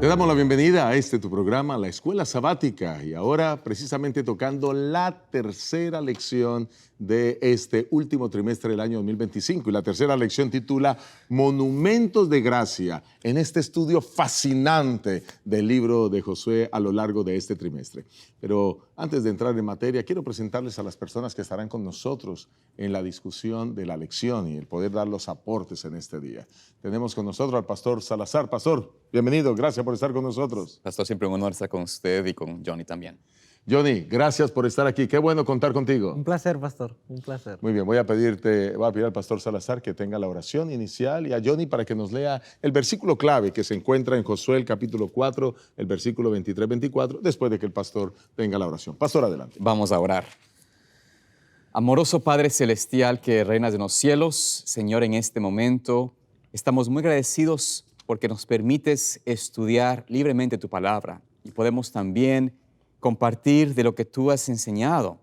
Te damos la bienvenida a tu programa, La Escuela Sabática, y ahora precisamente tocando la tercera lección de este último trimestre del año 2025. Y la tercera lección titula Monumentos de Gracia, en este estudio fascinante del libro de Josué a lo largo de este trimestre. Pero antes de entrar en materia, quiero presentarles a las personas que estarán con nosotros en la discusión de la lección y el poder dar los aportes en este día. Tenemos con nosotros al pastor Salazar. Pastor, bienvenido, gracias por estar con nosotros. Pastor, siempre un honor estar con usted y con Johnny también. Johnny, gracias por estar aquí. Qué bueno contar contigo. Un placer, pastor, un placer. Muy bien, voy a pedir al pastor Salazar que tenga la oración inicial y a Johnny para que nos lea el versículo clave que se encuentra en Josué, el capítulo 4, el versículo 23-24, después de que el pastor tenga la oración. Pastor, adelante. Vamos a orar. Amoroso Padre Celestial que reinas en los cielos, Señor, en este momento estamos muy agradecidos porque nos permites estudiar libremente tu palabra y podemos también compartir de lo que tú has enseñado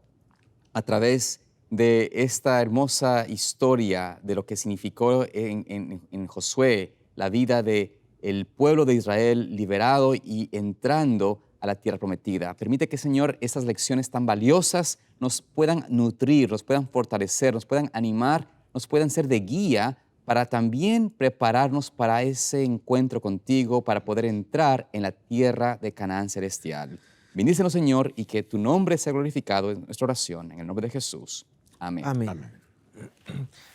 a través de esta hermosa historia de lo que significó en Josué la vida del pueblo de Israel liberado y entrando a la tierra prometida. Permite que, Señor, estas lecciones tan valiosas nos puedan nutrir, nos puedan fortalecer, nos puedan animar, nos puedan ser de guía para también prepararnos para ese encuentro contigo, para poder entrar en la tierra de Canaán celestial. Bendícenos, Señor, y que tu nombre sea glorificado en nuestra oración. En el nombre de Jesús. Amén. Amén. Amén.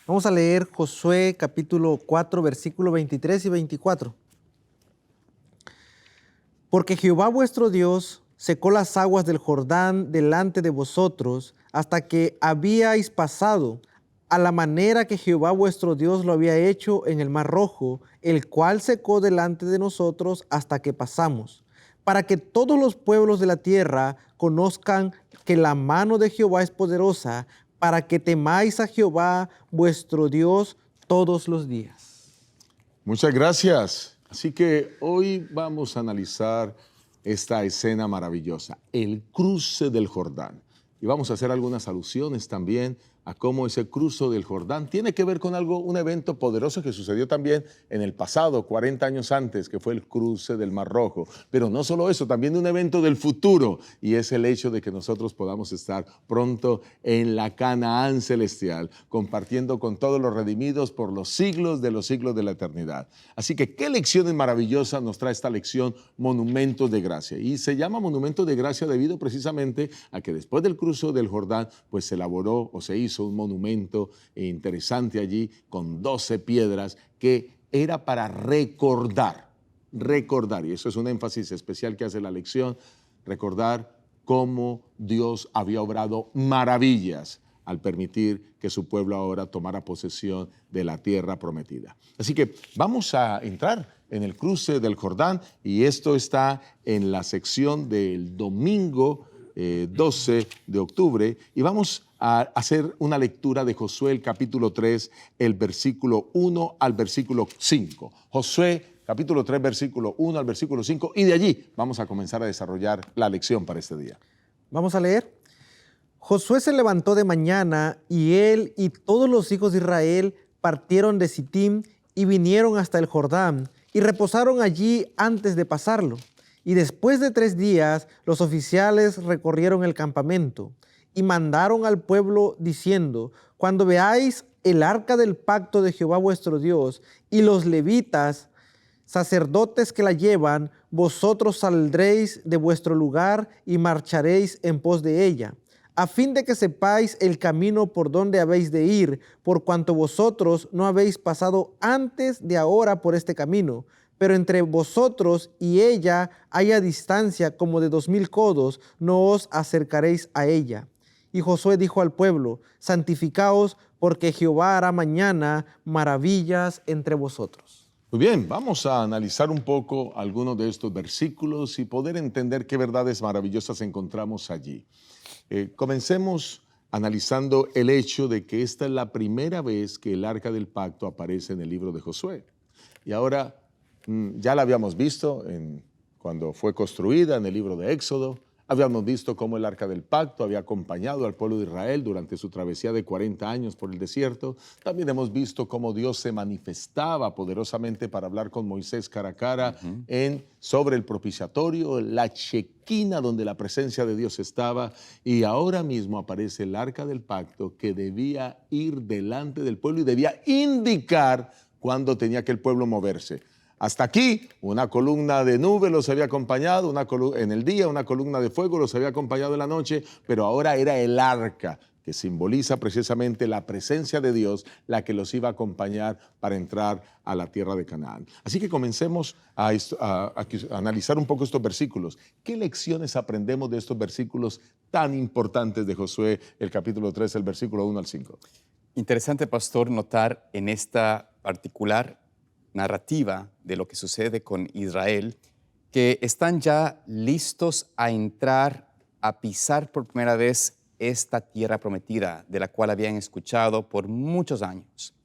Vamos a leer Josué capítulo 4, versículos 23 y 24. Porque Jehová vuestro Dios secó las aguas del Jordán delante de vosotros hasta que habíais pasado, a la manera que Jehová vuestro Dios lo había hecho en el Mar Rojo, el cual secó delante de nosotros hasta que pasamos, para que todos los pueblos de la tierra conozcan que la mano de Jehová es poderosa, para que temáis a Jehová vuestro Dios todos los días. Muchas gracias. Así que hoy vamos a analizar esta escena maravillosa, el cruce del Jordán. Y vamos a hacer algunas alusiones también a cómo ese cruce del Jordán tiene que ver con un evento poderoso que sucedió también en el pasado, 40 años antes, que fue el cruce del Mar Rojo. Pero no solo eso, también un evento del futuro, y es el hecho de que nosotros podamos estar pronto en la Canaán celestial, compartiendo con todos los redimidos por los siglos de la eternidad. Así que, ¿qué lecciones maravillosas nos trae esta lección, Monumentos de Gracia? Y se llama Monumentos de Gracia debido precisamente a que después del cruce del Jordán, pues se elaboró o se hizo un monumento interesante allí con 12 piedras que era para recordar, y eso es un énfasis especial que hace la lección, recordar cómo Dios había obrado maravillas al permitir que su pueblo ahora tomara posesión de la tierra prometida. Así que vamos a entrar en el cruce del Jordán y esto está en la sección del domingo 12 de octubre y vamos a hacer una lectura de Josué, el capítulo 3, el versículo 1 al versículo 5. Josué, capítulo 3, versículo 1 al versículo 5, y de allí vamos a comenzar a desarrollar la lección para este día. Vamos a leer. Josué se levantó de mañana y él y todos los hijos de Israel partieron de Sittim y vinieron hasta el Jordán y reposaron allí antes de pasarlo. Y después de 3 días, los oficiales recorrieron el campamento y mandaron al pueblo diciendo: cuando veáis el arca del pacto de Jehová vuestro Dios y los levitas, sacerdotes que la llevan, vosotros saldréis de vuestro lugar y marcharéis en pos de ella, a fin de que sepáis el camino por donde habéis de ir, por cuanto vosotros no habéis pasado antes de ahora por este camino. Pero entre vosotros y ella haya distancia como de 2000 codos, no os acercaréis a ella. Y Josué dijo al pueblo: santificaos, porque Jehová hará mañana maravillas entre vosotros. Muy bien, vamos a analizar un poco algunos de estos versículos y poder entender qué verdades maravillosas encontramos allí. Comencemos analizando el hecho de que esta es la primera vez que el arca del pacto aparece en el libro de Josué. Y ahora ya la habíamos visto cuando fue construida en el libro de Éxodo. Habíamos visto cómo el Arca del Pacto había acompañado al pueblo de Israel durante su travesía de 40 años por el desierto. También hemos visto cómo Dios se manifestaba poderosamente para hablar con Moisés cara a cara sobre el propiciatorio, la chequina donde la presencia de Dios estaba. Y ahora mismo aparece el Arca del Pacto que debía ir delante del pueblo y debía indicar cuándo tenía que el pueblo moverse. Hasta aquí, una columna de nube los había acompañado en el día, una columna de fuego los había acompañado en la noche, pero ahora era el arca, que simboliza precisamente la presencia de Dios, la que los iba a acompañar para entrar a la tierra de Canaán. Así que comencemos a analizar un poco estos versículos. ¿Qué lecciones aprendemos de estos versículos tan importantes de Josué, el capítulo 3, el versículo 1 al 5? Interesante, pastor, notar en esta particular narrativa de lo que sucede con Israel, que están ya listos a entrar, a pisar por primera vez esta tierra prometida, de la cual habían escuchado por muchos años.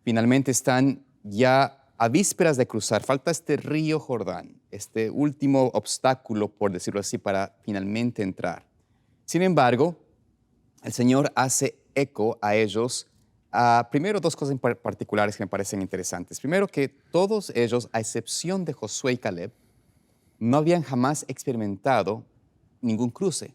Finalmente están ya a vísperas de cruzar. Falta este río Jordán, este último obstáculo, por decirlo así, para finalmente entrar. Sin embargo, el Señor hace eco a ellos. Primero, dos cosas particulares que me parecen interesantes. Primero, que todos ellos, a excepción de Josué y Caleb, no habían jamás experimentado ningún cruce.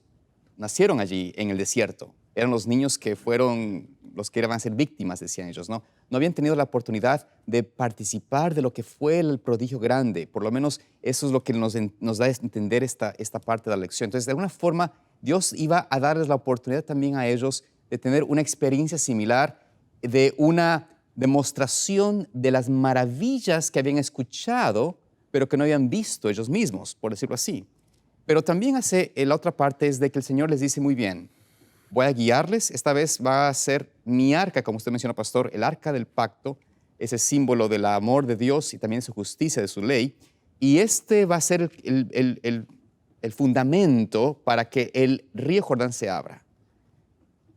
Nacieron allí en el desierto. Eran los niños que fueron los que iban a ser víctimas, decían ellos, ¿no? No habían tenido la oportunidad de participar de lo que fue el prodigio grande. Por lo menos eso es lo que nos da a entender esta parte de la lección. Entonces, de alguna forma, Dios iba a darles la oportunidad también a ellos de tener una experiencia similar, de una demostración de las maravillas que habían escuchado, pero que no habían visto ellos mismos, por decirlo así. Pero también la otra parte es de que el Señor les dice, muy bien, voy a guiarles, esta vez va a ser mi arca, como usted mencionó, pastor, el arca del pacto, ese símbolo del amor de Dios y también su justicia, de su ley, y este va a ser el fundamento para que el río Jordán se abra.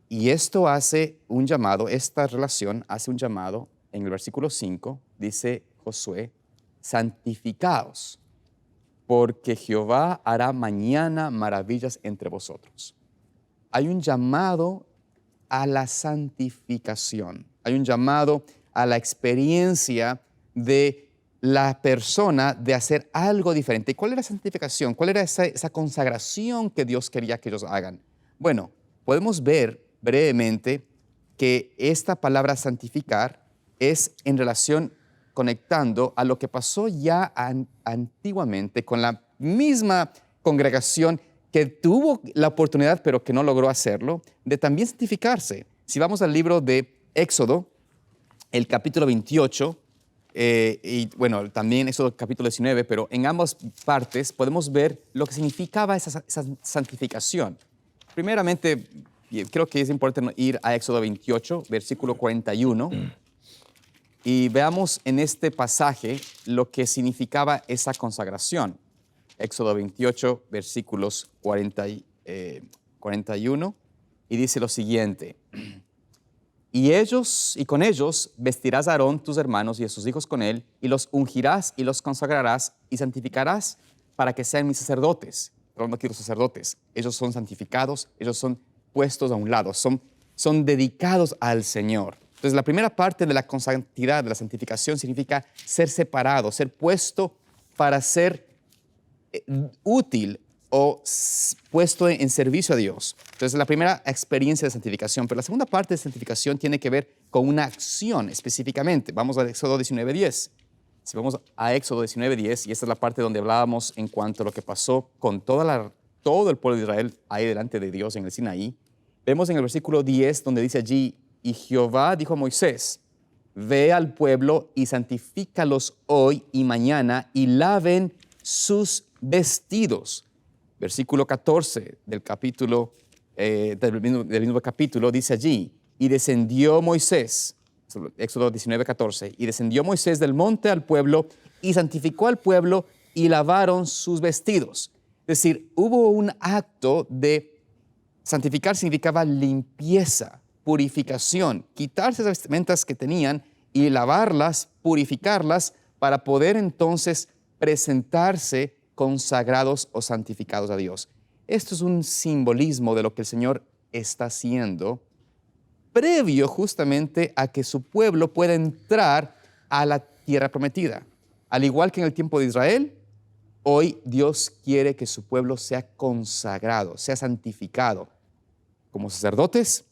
Y esto hace un llamado, esta relación hace un llamado, en el versículo 5, dice Josué, santificaos, porque Jehová hará mañana maravillas entre vosotros. Hay un llamado a la santificación, hay un llamado a la experiencia de la persona de hacer algo diferente. ¿Y cuál era la santificación? ¿Cuál era esa consagración que Dios quería que ellos hagan? Bueno, podemos ver brevemente que esta palabra santificar es en relación conectando a lo que pasó ya antiguamente con la misma congregación que tuvo la oportunidad, pero que no logró hacerlo, de también santificarse. Si vamos al libro de Éxodo, el capítulo 28, y bueno, también Éxodo capítulo 19, pero en ambas partes podemos ver lo que significaba esa santificación. Primeramente, creo que es importante ir a Éxodo 28, versículo 41, y veamos en este pasaje lo que significaba esa consagración. Éxodo 28, versículos 41, y dice lo siguiente: y con ellos vestirás a Aarón tus hermanos y a sus hijos con él, y los ungirás y los consagrarás y santificarás para que sean mis sacerdotes. Hablando aquí de los sacerdotes, ellos son santificados, ellos son puestos a un lado, son dedicados al Señor. Entonces, la primera parte de la santidad, de la santificación, significa ser separado, ser puesto para ser útil o puesto en servicio a Dios. Entonces, la primera experiencia de santificación. Pero la segunda parte de santificación tiene que ver con una acción específicamente. Vamos a Éxodo 19:10. Si vamos a Éxodo 19:10, y esta es la parte donde hablábamos en cuanto a lo que pasó con todo el pueblo de Israel ahí delante de Dios en el Sinaí, vemos en el versículo 10 donde dice allí: y Jehová dijo a Moisés, ve al pueblo y santifícalos hoy y mañana y laven sus vestidos. Versículo 14 del mismo capítulo dice allí: y descendió Moisés, Éxodo 19:14, y descendió Moisés del monte al pueblo y santificó al pueblo y lavaron sus vestidos. Es decir, hubo un acto de santificar, significaba limpieza, purificación, quitarse las vestimentas que tenían y lavarlas, purificarlas, para poder entonces presentarse consagrados o santificados a Dios. Esto es un simbolismo de lo que el Señor está haciendo, previo justamente a que su pueblo pueda entrar a la tierra prometida. Al igual que en el tiempo de Israel, hoy Dios quiere que su pueblo sea consagrado, sea santificado. Como sacerdotes,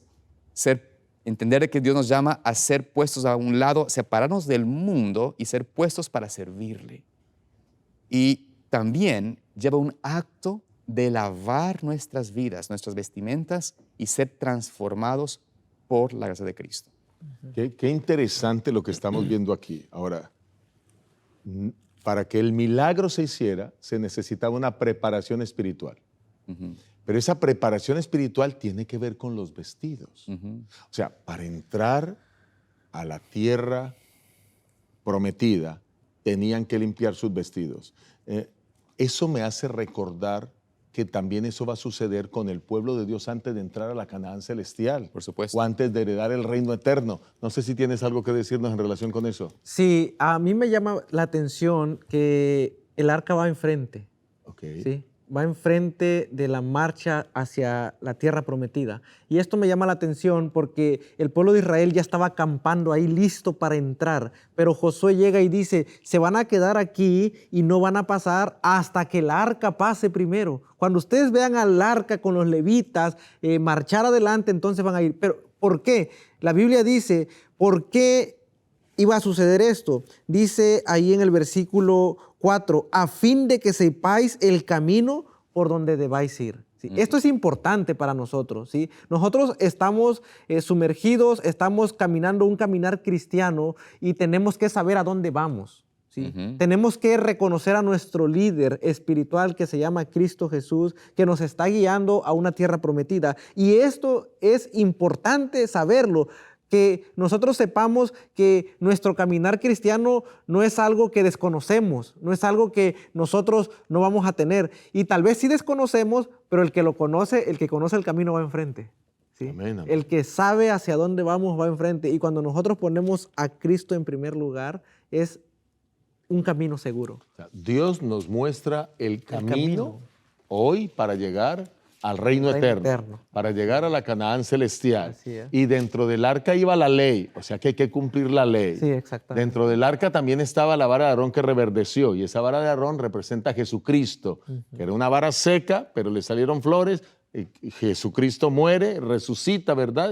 entender que Dios nos llama a ser puestos a un lado, separarnos del mundo y ser puestos para servirle. Y también lleva un acto de lavar nuestras vidas, nuestras vestimentas y ser transformados por la gracia de Cristo. Qué interesante lo que estamos viendo aquí. Ahora, para que el milagro se hiciera, se necesitaba una preparación espiritual. Pero esa preparación espiritual tiene que ver con los vestidos. O sea, para entrar a la tierra prometida, tenían que limpiar sus vestidos. Eso me hace recordar que también eso va a suceder con el pueblo de Dios antes de entrar a la Canaán celestial. Por supuesto. O antes de heredar el reino eterno. No sé si tienes algo que decirnos en relación con eso. Sí, a mí me llama la atención que el arca va enfrente. Okay. ¿Sí? Va enfrente de la marcha hacia la tierra prometida. Y esto me llama la atención porque el pueblo de Israel ya estaba acampando ahí listo para entrar. Pero Josué llega y dice, se van a quedar aquí y no van a pasar hasta que el arca pase primero. Cuando ustedes vean al arca con los levitas marchar adelante, entonces van a ir. Pero ¿por qué? La Biblia dice, ¿por qué iba a suceder esto? Dice ahí en el versículo 4, a fin de que sepáis el camino por donde debáis ir. ¿Sí? Esto es importante para nosotros. ¿Sí? Nosotros estamos sumergidos, estamos caminando un caminar cristiano y tenemos que saber a dónde vamos. ¿Sí? Tenemos que reconocer a nuestro líder espiritual que se llama Cristo Jesús, que nos está guiando a una tierra prometida. Y esto es importante saberlo, que nosotros sepamos que nuestro caminar cristiano no es algo que desconocemos, no es algo que nosotros no vamos a tener. Y tal vez sí desconocemos, pero el que conoce el camino va enfrente. ¿Sí? Amén, amén. El que sabe hacia dónde vamos va enfrente. Y cuando nosotros ponemos a Cristo en primer lugar, es un camino seguro. O sea, Dios nos muestra el camino hoy para llegar al reino eterno, para llegar a la Canaán celestial. Así es. Y dentro del arca iba la ley, o sea que hay que cumplir la ley. Sí, exactamente. Dentro del arca también estaba la vara de Aarón que reverdeció, y esa vara de Aarón representa a Jesucristo, que era una vara seca, pero le salieron flores. Jesucristo muere, resucita, ¿verdad?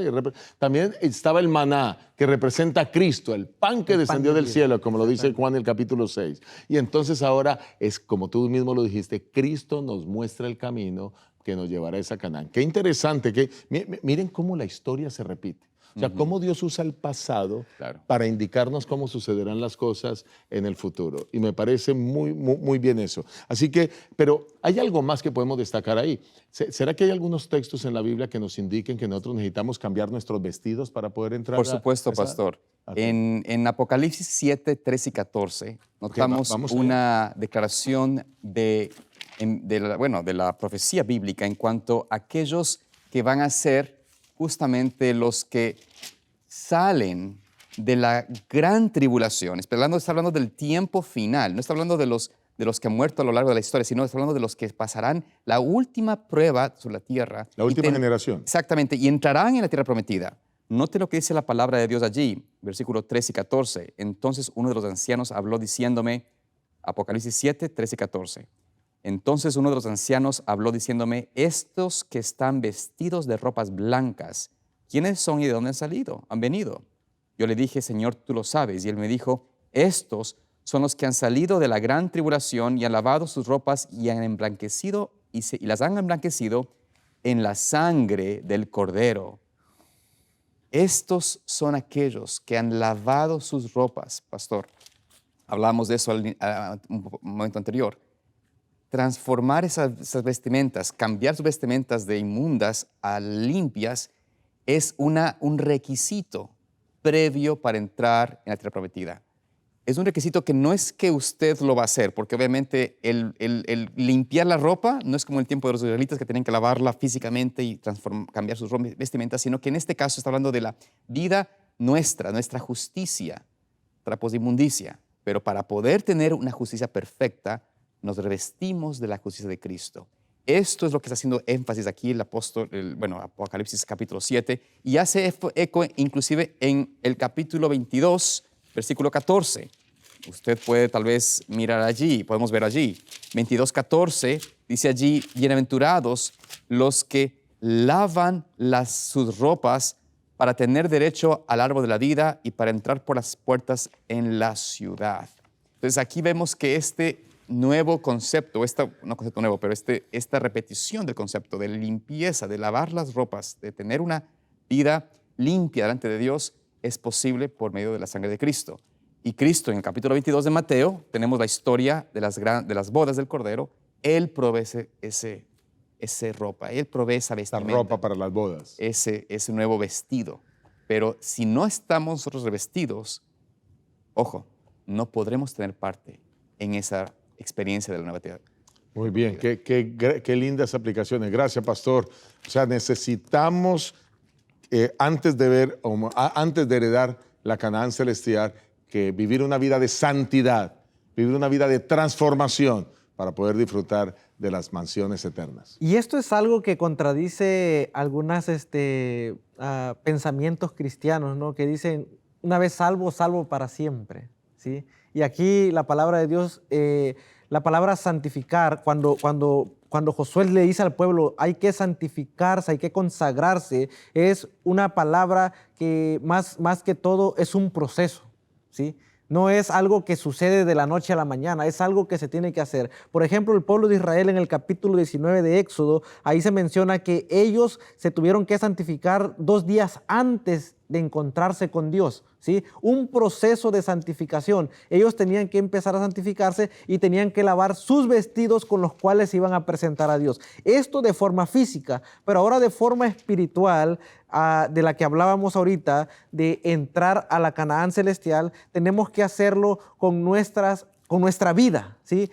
También estaba el maná, que representa a Cristo, el pan que descendió del cielo, como lo dice Juan en el capítulo 6. Y entonces ahora es, como tú mismo lo dijiste, Cristo nos muestra el camino que nos llevará a esa Canaán. Qué interesante, miren cómo la historia se repite. O sea, cómo Dios usa el pasado para indicarnos cómo sucederán las cosas en el futuro. Y me parece muy, muy, muy bien eso. Así que, pero hay algo más que podemos destacar ahí. ¿Será que hay algunos textos en la Biblia que nos indiquen que nosotros necesitamos cambiar nuestros vestidos para poder entrar? Por supuesto, pastor. En Apocalipsis 7, 13 y 14 notamos una declaración de la profecía bíblica en cuanto a aquellos que van a ser justamente los que salen de la gran tribulación. Está hablando del tiempo final, no está hablando de los que han muerto a lo largo de la historia, sino está hablando de los que pasarán la última prueba sobre la tierra. La última generación. Exactamente, y entrarán en la tierra prometida. Note lo que dice la palabra de Dios allí, versículos 13 y 14. Entonces uno de los ancianos habló diciéndome, Apocalipsis 7, 13 y 14. Entonces uno de los ancianos habló diciéndome, estos que están vestidos de ropas blancas, ¿quiénes son y de dónde han salido? ¿Han venido? Yo le dije, Señor, tú lo sabes. Y él me dijo, estos son los que han salido de la gran tribulación y han lavado sus ropas y han emblanquecido y las han emblanquecido en la sangre del Cordero. Estos son aquellos que han lavado sus ropas, pastor. Hablamos de eso un momento anterior. Transformar esas vestimentas, cambiar sus vestimentas de inmundas a limpias, es un requisito previo para entrar en la tierra prometida. Es un requisito que no es que usted lo va a hacer, porque obviamente el limpiar la ropa no es como el tiempo de los israelitas que tenían que lavarla físicamente y cambiar sus vestimentas, sino que en este caso está hablando de la vida nuestra justicia, trapos de inmundicia. Pero para poder tener una justicia perfecta, nos revestimos de la justicia de Cristo. Esto es lo que está haciendo énfasis aquí el apóstol, Apocalipsis capítulo 7, y hace eco inclusive en el capítulo 22, versículo 14. Usted puede tal vez mirar allí, podemos ver allí. 22:14 dice allí, bienaventurados los que lavan sus ropas para tener derecho al árbol de la vida y para entrar por las puertas en la ciudad. Entonces aquí vemos que este nuevo concepto, no concepto nuevo, pero esta repetición del concepto de limpieza, de lavar las ropas, de tener una vida limpia delante de Dios, es posible por medio de la sangre de Cristo. Y Cristo, en el capítulo 22 de Mateo, tenemos la historia de las bodas del Cordero. Él provee esa ropa, Él provee esa vestimenta. La ropa para las bodas. Ese nuevo vestido. Pero si no estamos nosotros revestidos, ojo, no podremos tener parte en esa experiencia de la nueva tierra. Muy bien, qué lindas aplicaciones. Gracias, pastor. O sea, necesitamos, antes de heredar la Canaán celestial, que vivir una vida de santidad, vivir una vida de transformación para poder disfrutar de las mansiones eternas. Y esto es algo que contradice algunos pensamientos cristianos, ¿no? Que dicen, una vez salvo, salvo para siempre, ¿sí? Y aquí la palabra de Dios, la palabra santificar, cuando Josué le dice al pueblo, hay que santificarse, hay que consagrarse, es una palabra que más que todo es un proceso, ¿sí? No es algo que sucede de la noche a la mañana, es algo que se tiene que hacer. Por ejemplo, el pueblo de Israel en el capítulo 19 de Éxodo, ahí se menciona que ellos se tuvieron que santificar 2 días antes de encontrarse con Dios, ¿sí? Un proceso de santificación. Ellos tenían que empezar a santificarse y tenían que lavar sus vestidos con los cuales se iban a presentar a Dios. Esto de forma física, pero ahora de forma espiritual, de la que hablábamos ahorita, de entrar a la Canaán celestial, tenemos que hacerlo con nuestra vida, ¿sí?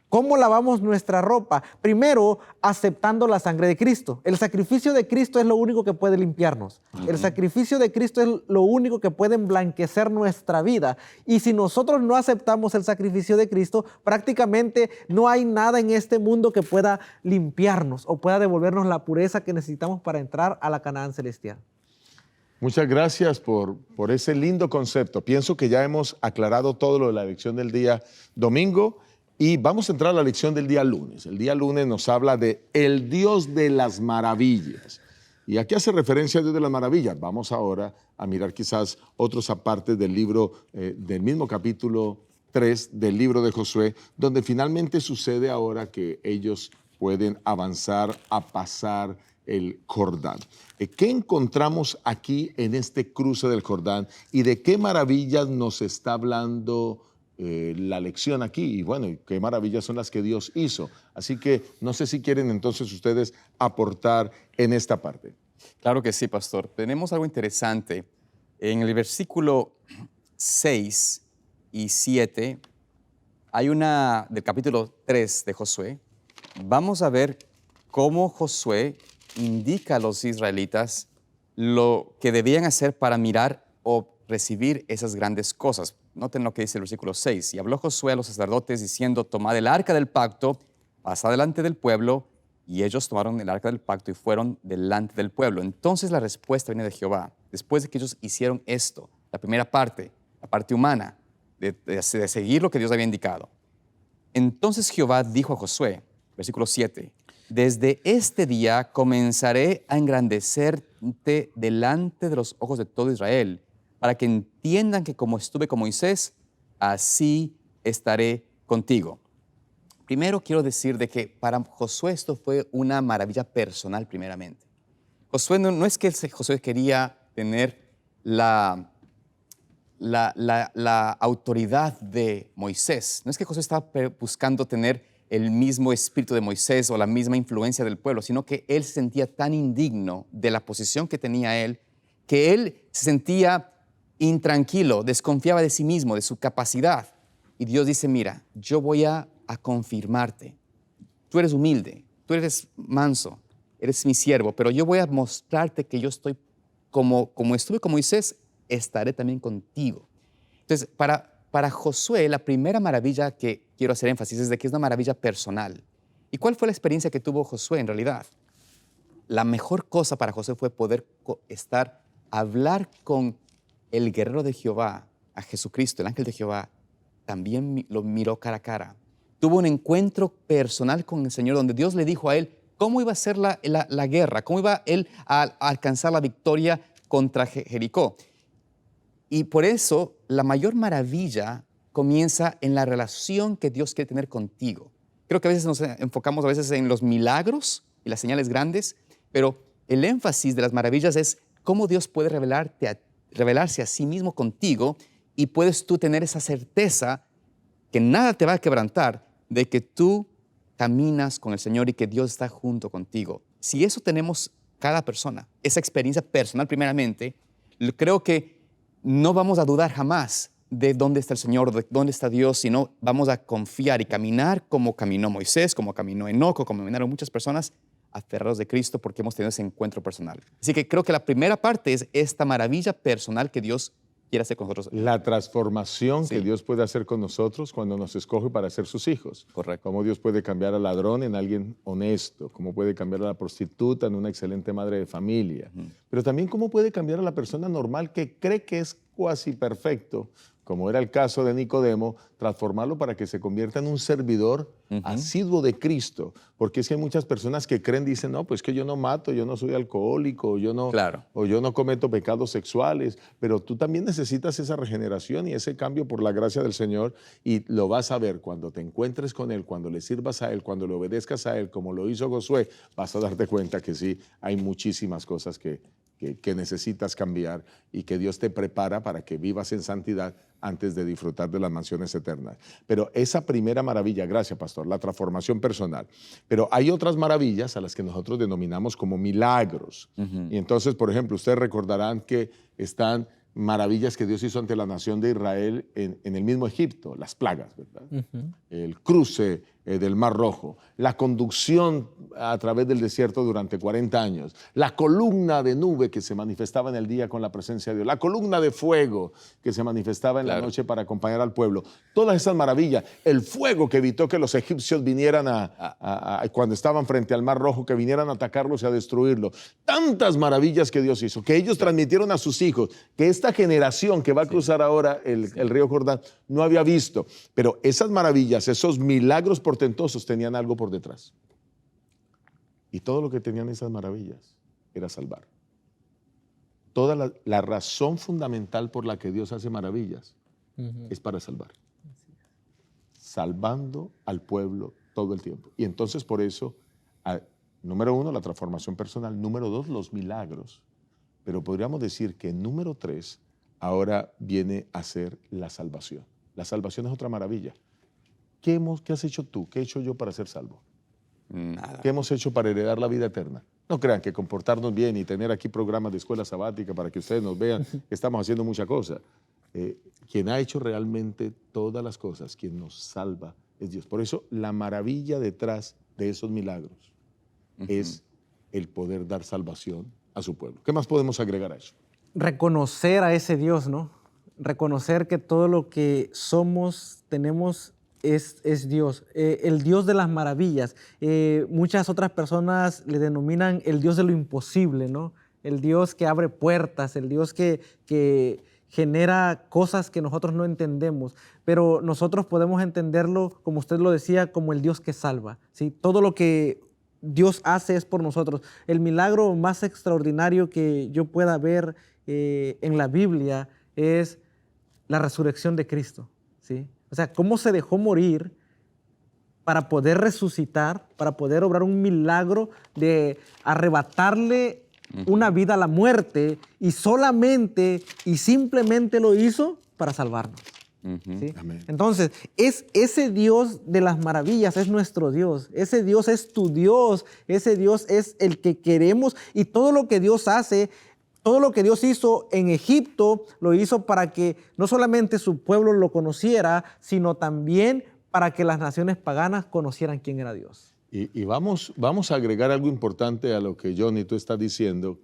¿Cómo lavamos nuestra ropa? Primero, aceptando la sangre de Cristo. El sacrificio de Cristo es lo único que puede limpiarnos. El sacrificio de Cristo es lo único que puede emblanquecer nuestra vida. Y si nosotros no aceptamos el sacrificio de Cristo, prácticamente no hay nada en este mundo que pueda limpiarnos o pueda devolvernos la pureza que necesitamos para entrar a la Canaán celestial. Muchas gracias por ese lindo concepto. Pienso que ya hemos aclarado todo lo de la lección del día domingo. Y vamos a entrar a la lección del día lunes. El día lunes nos habla de el Dios de las maravillas. ¿Y a qué hace referencia el Dios de las maravillas? Vamos ahora a mirar quizás otros apartes del libro, del mismo capítulo 3 del libro de Josué, donde finalmente sucede ahora que ellos pueden avanzar a pasar el Jordán. ¿Qué encontramos aquí en este cruce del Jordán y de qué maravillas nos está hablando la lección aquí? Y bueno, qué maravillas son las que Dios hizo. Así que no sé si quieren entonces ustedes aportar en esta parte. Claro que sí, pastor. Tenemos algo interesante. En el versículo 6 y 7, hay del capítulo 3 de Josué. Vamos a ver cómo Josué indica a los israelitas lo que debían hacer para mirar o recibir esas grandes cosas. Noten lo que dice el versículo 6. Y habló Josué a los sacerdotes diciendo, tomad el arca del pacto, pasad delante del pueblo, y ellos tomaron el arca del pacto y fueron delante del pueblo. Entonces la respuesta viene de Jehová. Después de que ellos hicieron esto, la primera parte, la parte humana, de seguir lo que Dios había indicado. Entonces Jehová dijo a Josué, versículo 7, desde este día comenzaré a engrandecerte delante de los ojos de todo Israel, para que entiendan que como estuve con Moisés, así estaré contigo. Primero quiero decir de que para Josué esto fue una maravilla personal primeramente. Josué no es que Josué quería tener la autoridad de Moisés. No es que Josué estaba buscando tener el mismo espíritu de Moisés o la misma influencia del pueblo, sino que él se sentía tan indigno de la posición que tenía él, que él se sentía intranquilo, desconfiaba de sí mismo, de su capacidad. Y Dios dice, mira, yo voy a confirmarte. Tú eres humilde, tú eres manso, eres mi siervo, pero yo voy a mostrarte que yo estoy como estuve con Moisés, estaré también contigo. Entonces, para Josué, la primera maravilla que quiero hacer énfasis es de que es una maravilla personal. ¿Y cuál fue la experiencia que tuvo Josué en realidad? La mejor cosa para Josué fue poder hablar con el guerrero de Jehová, a Jesucristo, el ángel de Jehová. También lo miró cara a cara. Tuvo un encuentro personal con el Señor donde Dios le dijo a él cómo iba a ser la guerra, cómo iba él a alcanzar la victoria contra Jericó. Y por eso la mayor maravilla comienza en la relación que Dios quiere tener contigo. Creo que a veces nos enfocamos en los milagros y las señales grandes, pero el énfasis de las maravillas es cómo Dios puede revelarse a sí mismo contigo y puedes tú tener esa certeza que nada te va a quebrantar de que tú caminas con el Señor y que Dios está junto contigo. Si eso tenemos cada persona, esa experiencia personal primeramente, creo que no vamos a dudar jamás de dónde está el Señor, de dónde está Dios, sino vamos a confiar y caminar como caminó Moisés, como caminó Enoco, como caminaron muchas personas aferrados de Cristo porque hemos tenido ese encuentro personal. Así que creo que la primera parte es esta maravilla personal que Dios quiere hacer con nosotros. La transformación Sí. que Dios puede hacer con nosotros cuando nos escoge para ser sus hijos. Correcto. Cómo Dios puede cambiar al ladrón en alguien honesto, cómo puede cambiar a la prostituta en una excelente madre de familia, pero también cómo puede cambiar a la persona normal que cree que es cuasi perfecto, como era el caso de Nicodemo, transformarlo para que se convierta en un servidor asiduo de Cristo. Porque es que hay muchas personas que creen, dicen, no, pues que yo no mato, yo no soy alcohólico, o yo no cometo pecados sexuales, pero tú también necesitas esa regeneración y ese cambio por la gracia del Señor, y lo vas a ver cuando te encuentres con Él, cuando le sirvas a Él, cuando le obedezcas a Él, como lo hizo Josué, vas a darte cuenta que sí, hay muchísimas cosas que necesitas cambiar y que Dios te prepara para que vivas en santidad antes de disfrutar de las mansiones eternas. Pero esa primera maravilla, gracias pastor, la transformación personal. Pero hay otras maravillas a las que nosotros denominamos como milagros. Y entonces, por ejemplo, ustedes recordarán que están maravillas que Dios hizo ante la nación de Israel en el mismo Egipto, las plagas, ¿verdad? El cruce del Mar Rojo, la conducción a través del desierto durante 40 años, la columna de nube que se manifestaba en el día con la presencia de Dios, la columna de fuego que se manifestaba en la noche para acompañar al pueblo. Todas esas maravillas, el fuego que evitó que los egipcios vinieran cuando estaban frente al Mar Rojo, que vinieran a atacarlos y a destruirlo. Tantas maravillas que Dios hizo, que ellos transmitieron a sus hijos, que esta generación que va a cruzar ahora el río Jordán no había visto. Pero esas maravillas, esos milagros portentosos tenían algo por detrás. Y todo lo que tenían esas maravillas era salvar. Toda la razón fundamental por la que Dios hace maravillas es para salvar. Salvando al pueblo todo el tiempo. Y entonces por eso, número uno, la transformación personal. Número dos, los milagros. Pero podríamos decir que número tres, ahora viene a ser la salvación. La salvación es otra maravilla. ¿Qué has hecho tú? ¿Qué he hecho yo para ser salvo? Nada. ¿Qué hemos hecho para heredar la vida eterna? No crean que comportarnos bien y tener aquí programas de escuela sabática para que ustedes nos vean que estamos haciendo mucha cosa. Quien ha hecho realmente todas las cosas, quien nos salva, es Dios. Por eso la maravilla detrás de esos milagros es el poder dar salvación a su pueblo. ¿Qué más podemos agregar a eso? Reconocer a ese Dios, ¿no? Reconocer que todo lo que somos, tenemos, es Dios, el Dios de las maravillas. Muchas otras personas le denominan el Dios de lo imposible, ¿no? El Dios que abre puertas, el Dios que genera cosas que nosotros no entendemos, pero nosotros podemos entenderlo, como usted lo decía, como el Dios que salva, ¿sí? Todo lo que Dios hace es por nosotros. El milagro más extraordinario que yo pueda ver en la Biblia es la resurrección de Cristo, ¿sí? O sea, cómo se dejó morir para poder resucitar, para poder obrar un milagro de arrebatarle una vida a la muerte, y solamente y simplemente lo hizo para salvarnos. ¿Sí? Amén. Entonces, ese Dios de las maravillas es nuestro Dios. Ese Dios es tu Dios. Ese Dios es el que queremos, y todo lo que Dios hace, todo lo que Dios hizo en Egipto, lo hizo para que no solamente su pueblo lo conociera, sino también para que las naciones paganas conocieran quién era Dios. Y vamos a agregar algo importante a lo que Johnny tú estás diciendo,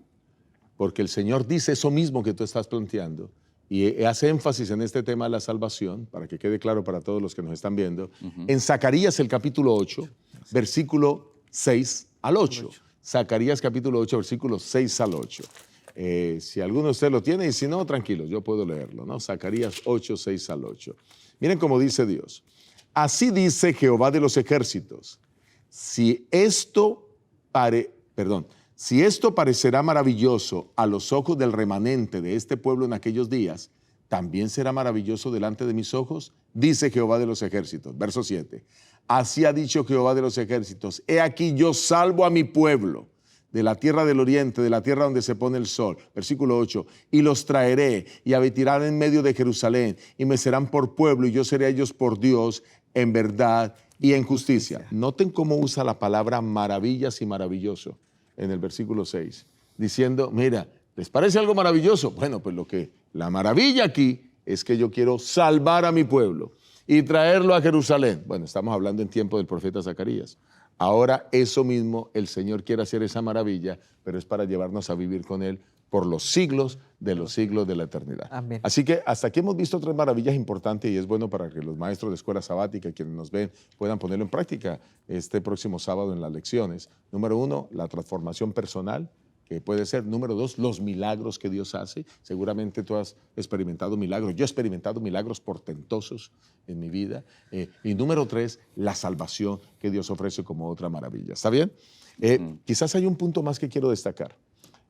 porque el Señor dice eso mismo que tú estás planteando, y hace énfasis en este tema de la salvación, para que quede claro para todos los que nos están viendo. En Zacarías, el capítulo 8, versículo 6 al 8. Zacarías capítulo 8, versículos 6 al 8. Si alguno de ustedes lo tiene, y si no, tranquilos, yo puedo leerlo, ¿no? Zacarías 8, 6 al 8. Miren cómo dice Dios. Así dice Jehová de los ejércitos. Si esto parecerá maravilloso a los ojos del remanente de este pueblo en aquellos días, ¿también será maravilloso delante de mis ojos? Dice Jehová de los ejércitos. Verso 7. Así ha dicho Jehová de los ejércitos. He aquí yo salvo a mi pueblo de la tierra del oriente, de la tierra donde se pone el sol. Versículo 8. Y los traeré y habitarán en medio de Jerusalén y me serán por pueblo y yo seré a ellos por Dios en verdad y en justicia. Noten cómo usa la palabra maravillas y maravilloso en el versículo 6, diciendo, mira, ¿les parece algo maravilloso? Bueno, pues la maravilla aquí es que yo quiero salvar a mi pueblo y traerlo a Jerusalén. Bueno, estamos hablando en tiempo del profeta Zacarías. Ahora eso mismo el Señor quiere hacer esa maravilla, pero es para llevarnos a vivir con Él por los siglos de la eternidad. Amén. Así que hasta aquí hemos visto 3 maravillas importantes y es bueno para que los maestros de escuela sabática, quienes nos ven, puedan ponerlo en práctica este próximo sábado en las lecciones. Número 1, la transformación personal, que puede ser. Número 2, los milagros que Dios hace. Seguramente tú has experimentado milagros. Yo he experimentado milagros portentosos en mi vida. Y número 3, la salvación que Dios ofrece como otra maravilla. ¿Está bien? Quizás hay un punto más que quiero destacar.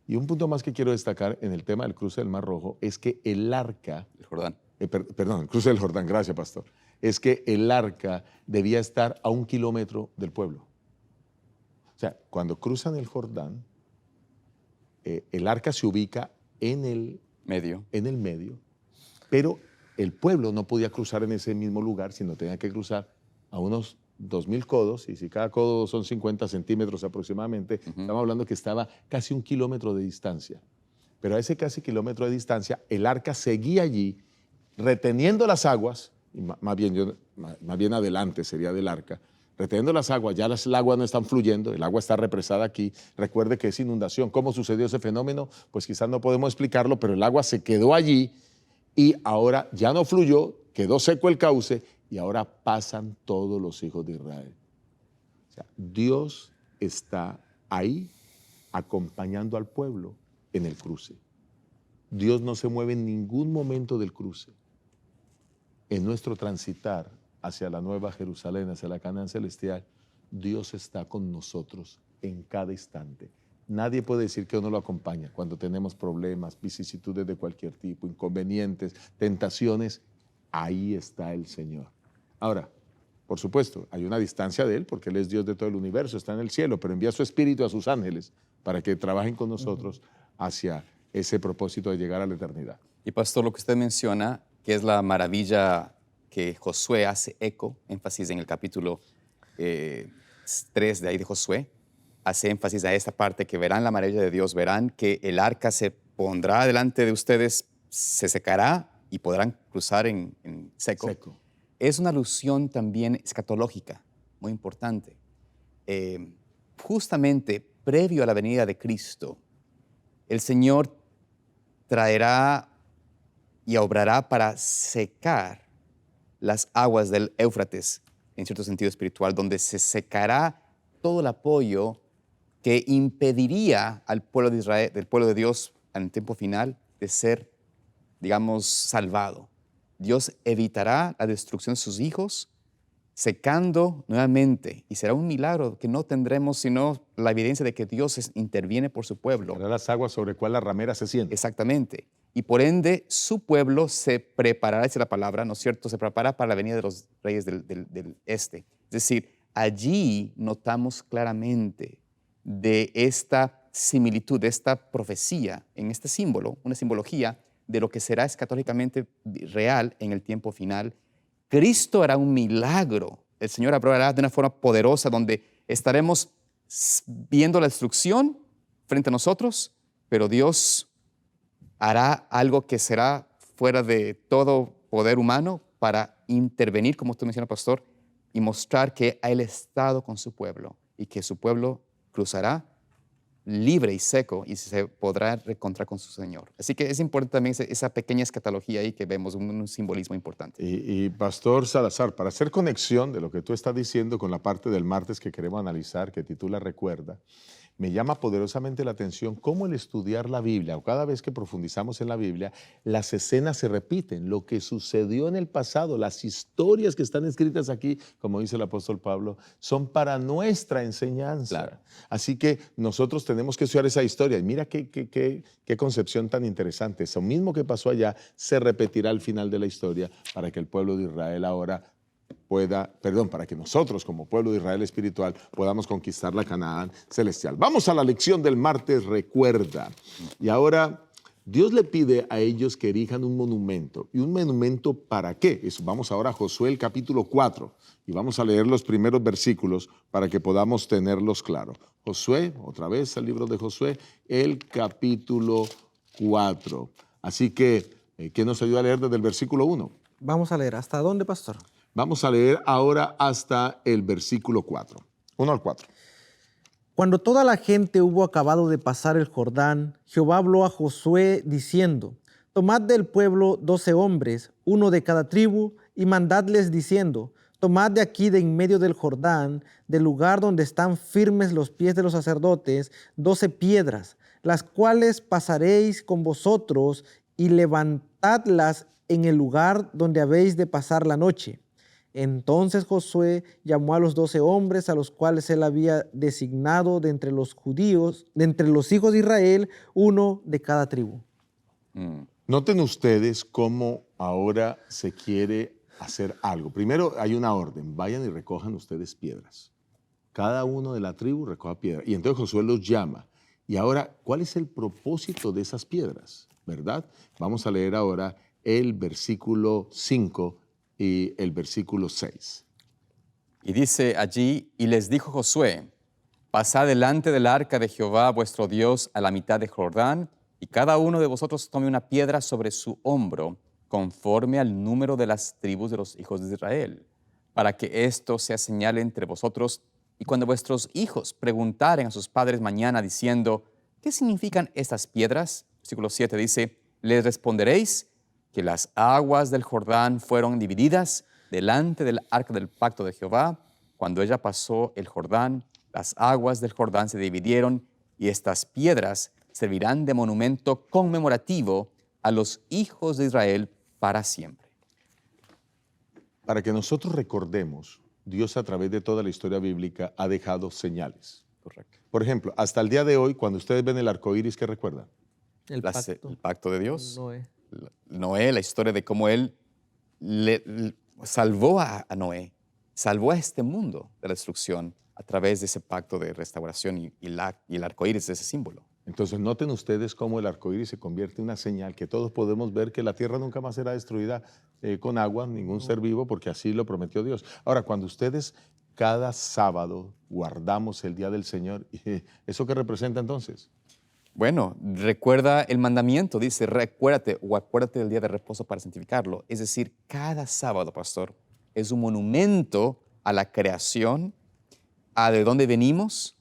Y un punto más que quiero destacar en el tema del cruce del Mar Rojo es que el arca, El Jordán. el cruce del Jordán, gracias pastor, es que el arca debía estar a 1 kilómetro del pueblo. O sea, cuando cruzan el Jordán, el arca se ubica en el Medio. pero el pueblo no podía cruzar en ese mismo lugar, sino tenía que cruzar a unos 2,000 codos, y si cada codo son 50 centímetros aproximadamente, estamos hablando que estaba casi 1 kilómetro de distancia. Pero a ese casi kilómetro de distancia, el arca seguía allí, reteniendo las aguas, y más bien adelante sería del arca, reteniendo las aguas, ya las aguas no están fluyendo, el agua está represada aquí. Recuerde que es inundación. ¿Cómo sucedió ese fenómeno? Pues quizás no podemos explicarlo, pero el agua se quedó allí y ahora ya no fluyó, quedó seco el cauce y ahora pasan todos los hijos de Israel. O sea, Dios está ahí acompañando al pueblo en el cruce. Dios no se mueve en ningún momento del cruce. En nuestro transitar hacia la nueva Jerusalén, hacia la Canaán celestial, Dios está con nosotros en cada instante. Nadie puede decir que no lo acompaña cuando tenemos problemas, vicisitudes de cualquier tipo, inconvenientes, tentaciones. Ahí está el Señor. Ahora, por supuesto, hay una distancia de Él porque Él es Dios de todo el universo, está en el cielo, pero envía su Espíritu a sus ángeles para que trabajen con nosotros hacia ese propósito de llegar a la eternidad. Y pastor, lo que usted menciona, que es la maravilla que Josué hace eco, énfasis en el capítulo 3 de ahí de Josué, hace énfasis a esta parte que verán la maravilla de Dios, verán que el arca se pondrá delante de ustedes, se secará y podrán cruzar en seco. Es una alusión también escatológica, muy importante. Justamente previo a la venida de Cristo, el Señor traerá y obrará para secar las aguas del Éufrates, en cierto sentido espiritual, donde se secará todo el apoyo que impediría al pueblo de Israel, del pueblo de Dios en el tiempo final, de ser, digamos, salvado. Dios evitará la destrucción de sus hijos, secando nuevamente, y será un milagro que no tendremos sino la evidencia de que Dios interviene por su pueblo. Será las aguas sobre cual la ramera se siente. Exactamente. Y por ende, su pueblo se preparará, dice la palabra, ¿no es cierto? Se prepara para la venida de los reyes del este. Es decir, allí notamos claramente de esta similitud, de esta profecía, en este símbolo, una simbología de lo que será escatológicamente real en el tiempo final. Cristo hará un milagro. El Señor obrará de una forma poderosa donde estaremos viendo la destrucción frente a nosotros, pero Dios hará algo que será fuera de todo poder humano para intervenir, como usted menciona, pastor, y mostrar que Él ha estado con su pueblo y que su pueblo cruzará libre y seco y se podrá reencontrar con su Señor. Así que es importante también esa pequeña escatología ahí que vemos, un simbolismo importante. Y Pastor Salazar, para hacer conexión de lo que tú estás diciendo con la parte del martes que queremos analizar, que titula Recuerda, me llama poderosamente la atención cómo el estudiar la Biblia, o cada vez que profundizamos en la Biblia, las escenas se repiten, lo que sucedió en el pasado, las historias que están escritas aquí, como dice el apóstol Pablo, son para nuestra enseñanza. Claro. Así que nosotros tenemos que estudiar esa historia. Y mira qué concepción tan interesante. Eso mismo que pasó allá se repetirá al final de la historia para que el pueblo de Israel ahora para que nosotros como pueblo de Israel espiritual podamos conquistar la Canaán celestial. Vamos a la lección del martes, recuerda. Y ahora Dios le pide a ellos que erijan un monumento. ¿Y un monumento para qué? Vamos ahora a Josué el capítulo 4 y vamos a leer los primeros versículos para que podamos tenerlos claros. Josué, otra vez el libro de Josué, el capítulo 4. Así que, ¿quién nos ayuda a leer desde el versículo 1? Vamos a leer. ¿Hasta dónde, pastor? Vamos a leer ahora hasta el versículo 4. 1 al 4. Cuando toda la gente hubo acabado de pasar el Jordán, Jehová habló a Josué diciendo: Tomad del pueblo 12 hombres, uno de cada tribu, y mandadles diciendo: Tomad de aquí de en medio del Jordán, del lugar donde están firmes los pies de los sacerdotes, 12 piedras, las cuales pasaréis con vosotros, y levantadlas en el lugar donde habéis de pasar la noche. Entonces Josué llamó a los 12 hombres a los cuales él había designado de entre los judíos, de entre los hijos de Israel, uno de cada tribu. Noten ustedes cómo ahora se quiere hacer algo. Primero hay una orden, vayan y recojan ustedes piedras. Cada uno de la tribu recoja piedras. Y entonces Josué los llama. Y ahora, ¿cuál es el propósito de esas piedras? ¿Verdad? Vamos a leer ahora el versículo 5 y el versículo 6. Y dice allí, y les dijo Josué: Pasad delante del arca de Jehová vuestro Dios a la mitad de Jordán, y cada uno de vosotros tome una piedra sobre su hombro, conforme al número de las tribus de los hijos de Israel, para que esto sea señal entre vosotros, y cuando vuestros hijos preguntaren a sus padres mañana diciendo: ¿qué significan estas piedras? Versículo 7 dice: les responderéis que las aguas del Jordán fueron divididas delante del arca del pacto de Jehová. Cuando ella pasó el Jordán, las aguas del Jordán se dividieron, y estas piedras servirán de monumento conmemorativo a los hijos de Israel para siempre. Para que nosotros recordemos, Dios a través de toda la historia bíblica ha dejado señales. Correcto. Por ejemplo, hasta el día de hoy, cuando ustedes ven el arco iris, ¿qué recuerdan? El El pacto de Dios. Noé. Noé, la historia de cómo él salvó a Noé, salvó a este mundo de la destrucción a través de ese pacto de restauración y el arco iris es ese símbolo. Entonces, noten ustedes cómo el arco iris se convierte en una señal que todos podemos ver que la tierra nunca más será destruida con agua, ningún ser vivo, porque así lo prometió Dios. Ahora, cuando ustedes cada sábado guardamos el día del Señor, ¿eso qué representa entonces? Bueno, recuerda el mandamiento, dice, recuérdate o acuérdate del día de reposo para santificarlo. Es decir, cada sábado, pastor, es un monumento a la creación, a de dónde venimos,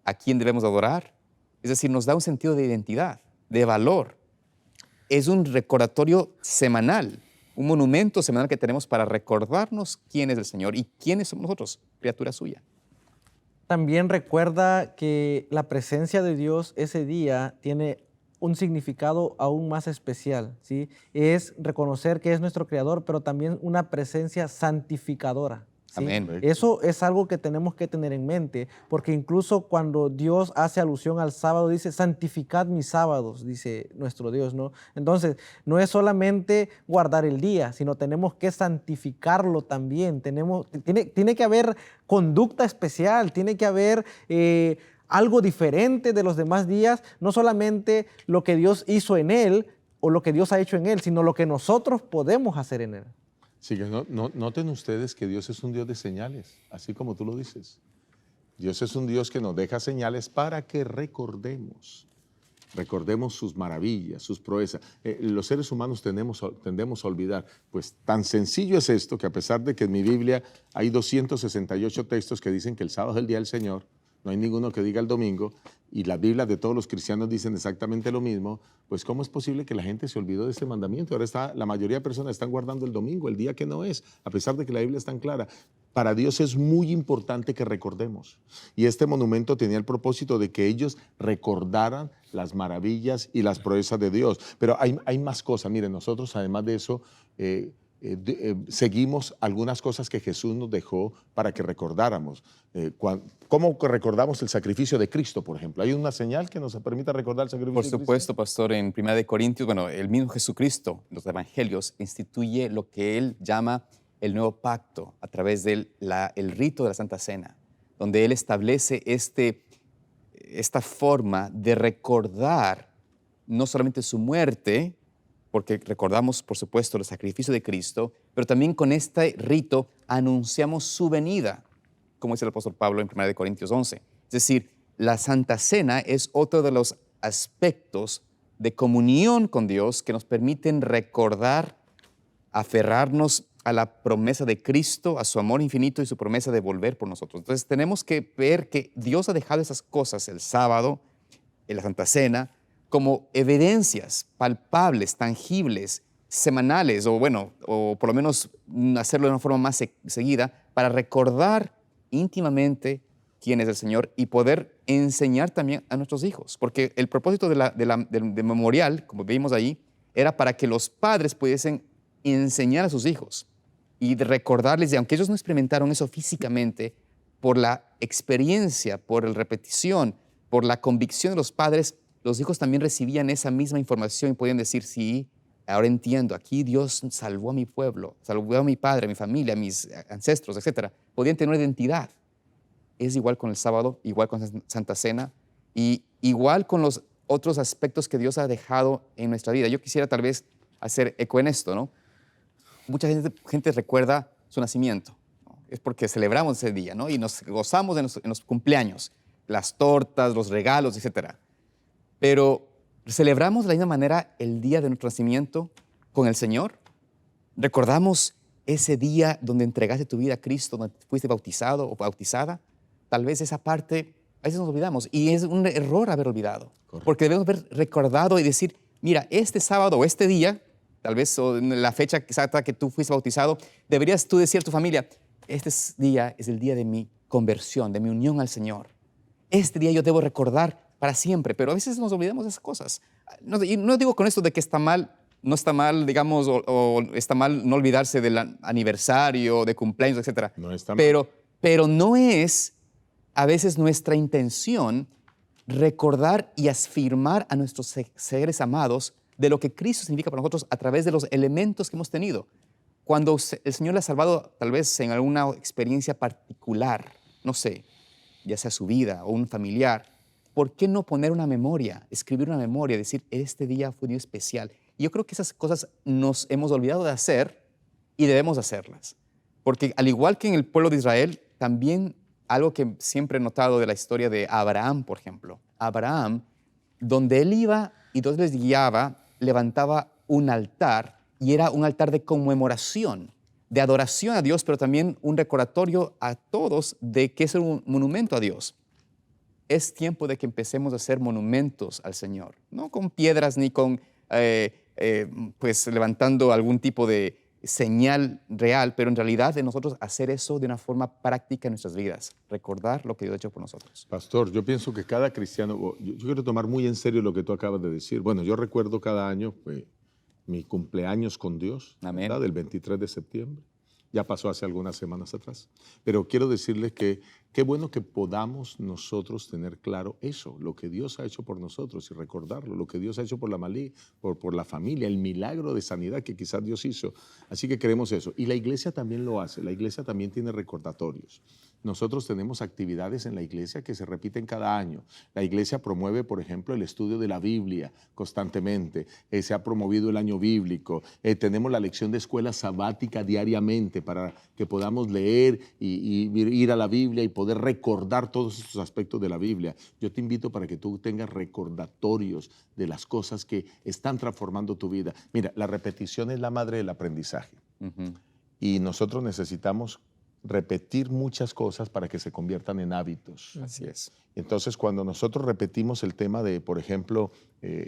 a quién debemos adorar. Es decir, nos da un sentido de identidad, de valor. Es un recordatorio semanal, un monumento semanal que tenemos para recordarnos quién es el Señor y quiénes somos nosotros, criatura suya. También recuerda que la presencia de Dios ese día tiene un significado aún más especial, ¿sí? Es reconocer que es nuestro Creador, pero también una presencia santificadora. ¿Sí? Amén. Eso es algo que tenemos que tener en mente, porque incluso cuando Dios hace alusión al sábado, dice, santificad mis sábados, dice nuestro Dios, ¿no? Entonces, no es solamente guardar el día, sino tenemos que santificarlo también. Tiene que haber conducta especial, tiene que haber algo diferente de los demás días, no solamente lo que Dios hizo en él o lo que Dios ha hecho en él, sino lo que nosotros podemos hacer en él. Sí, que noten ustedes que Dios es un Dios de señales, así como tú lo dices. Dios es un Dios que nos deja señales para que recordemos sus maravillas, sus proezas. Los seres humanos tendemos a olvidar. Pues tan sencillo es esto que a pesar de que en mi Biblia hay 268 textos que dicen que el sábado es el día del Señor, no hay ninguno que diga el domingo, y las Biblias de todos los cristianos dicen exactamente lo mismo, pues ¿cómo es posible que la gente se olvidó de ese mandamiento? Ahora la mayoría de personas están guardando el domingo, el día que no es, a pesar de que la Biblia es tan clara. Para Dios es muy importante que recordemos. Y este monumento tenía el propósito de que ellos recordaran las maravillas y las proezas de Dios. Pero hay más cosas. Miren, nosotros además de eso, seguimos algunas cosas que Jesús nos dejó para que recordáramos. ¿Cómo recordamos el sacrificio de Cristo, por ejemplo? ¿Hay una señal que nos permita recordar el sacrificio Por de Cristo? supuesto, pastor, en 1 Corintios, bueno, el mismo Jesucristo, los evangelios, instituye lo que él llama el nuevo pacto a través del el rito de la Santa Cena, donde él establece esta forma de recordar no solamente su muerte, porque recordamos, por supuesto, el sacrificio de Cristo, pero también con este rito anunciamos su venida, como dice el apóstol Pablo en 1 Corintios 11. Es decir, la Santa Cena es otro de los aspectos de comunión con Dios que nos permiten recordar, aferrarnos a la promesa de Cristo, a su amor infinito y su promesa de volver por nosotros. Entonces tenemos que ver que Dios ha dejado esas cosas el sábado, en la Santa Cena, como evidencias palpables, tangibles, semanales, o por lo menos hacerlo de una forma más seguida, para recordar íntimamente quién es el Señor y poder enseñar también a nuestros hijos. Porque el propósito del memorial, como vimos ahí, era para que los padres pudiesen enseñar a sus hijos y de recordarles, de aunque ellos no experimentaron eso físicamente, por la experiencia, por la repetición, por la convicción de los padres, los hijos también recibían esa misma información y podían decir, sí, ahora entiendo, aquí Dios salvó a mi pueblo, salvó a mi padre, a mi familia, a mis ancestros, etc. Podían tener una identidad. Es igual con el sábado, igual con Santa Cena y igual con los otros aspectos que Dios ha dejado en nuestra vida. Yo quisiera tal vez hacer eco en esto, ¿no? Mucha gente recuerda su nacimiento, ¿no? Es porque celebramos ese día, ¿no? Y nos gozamos en los cumpleaños, las tortas, los regalos, etc. Pero celebramos de la misma manera el día de nuestro nacimiento con el Señor. Recordamos ese día donde entregaste tu vida a Cristo, donde fuiste bautizado o bautizada. Tal vez esa parte, a veces nos olvidamos. Y es un error haber olvidado. Correcto. Porque debemos haber recordado y decir, mira, este sábado o este día, tal vez o en la fecha exacta que tú fuiste bautizado, deberías tú decir a tu familia, este día es el día de mi conversión, de mi unión al Señor. Este día yo debo recordar para siempre, pero a veces nos olvidamos de esas cosas. Y no digo con esto de que está mal, no está mal, digamos, o está mal no olvidarse del aniversario, de cumpleaños, etc. No está mal. Pero no es a veces nuestra intención recordar y afirmar a nuestros seres amados de lo que Cristo significa para nosotros a través de los elementos que hemos tenido. Cuando el Señor le ha salvado, tal vez en alguna experiencia particular, no sé, ya sea su vida o un familiar, ¿por qué no poner una memoria, escribir una memoria, decir, este día fue un día especial? Y yo creo que esas cosas nos hemos olvidado de hacer y debemos hacerlas. Porque al igual que en el pueblo de Israel, también algo que siempre he notado de la historia de Abraham, por ejemplo. Abraham, donde él iba y Dios les guiaba, levantaba un altar y era un altar de conmemoración, de adoración a Dios, pero también un recordatorio a todos de que es un monumento a Dios. Es tiempo de que empecemos a hacer monumentos al Señor, no con piedras ni con, pues, levantando algún tipo de señal real, pero en realidad de nosotros hacer eso de una forma práctica en nuestras vidas, recordar lo que Dios ha hecho por nosotros. Pastor, yo pienso que cada cristiano, yo quiero tomar muy en serio lo que tú acabas de decir. Bueno, yo recuerdo cada año mi cumpleaños con Dios, Amén. ¿verdad? El 23 de septiembre. Ya pasó hace algunas semanas atrás. Pero quiero decirles que qué bueno que podamos nosotros tener claro eso, lo que Dios ha hecho por nosotros y recordarlo, lo que Dios ha hecho por la Malí, por la familia, el milagro de sanidad que quizás Dios hizo. Así que queremos eso. Y la iglesia también lo hace, la iglesia también tiene recordatorios. Nosotros tenemos actividades en la iglesia que se repiten cada año. La iglesia promueve, por ejemplo, el estudio de la Biblia constantemente. Se ha promovido el año bíblico. Tenemos la lección de escuela sabática diariamente para que podamos leer y ir a la Biblia y poder recordar todos estos aspectos de la Biblia. Yo te invito para que tú tengas recordatorios de las cosas que están transformando tu vida. Mira, la repetición es la madre del aprendizaje. Y nosotros necesitamos repetir muchas cosas para que se conviertan en hábitos. Así es. Entonces, cuando nosotros repetimos el tema de, por ejemplo,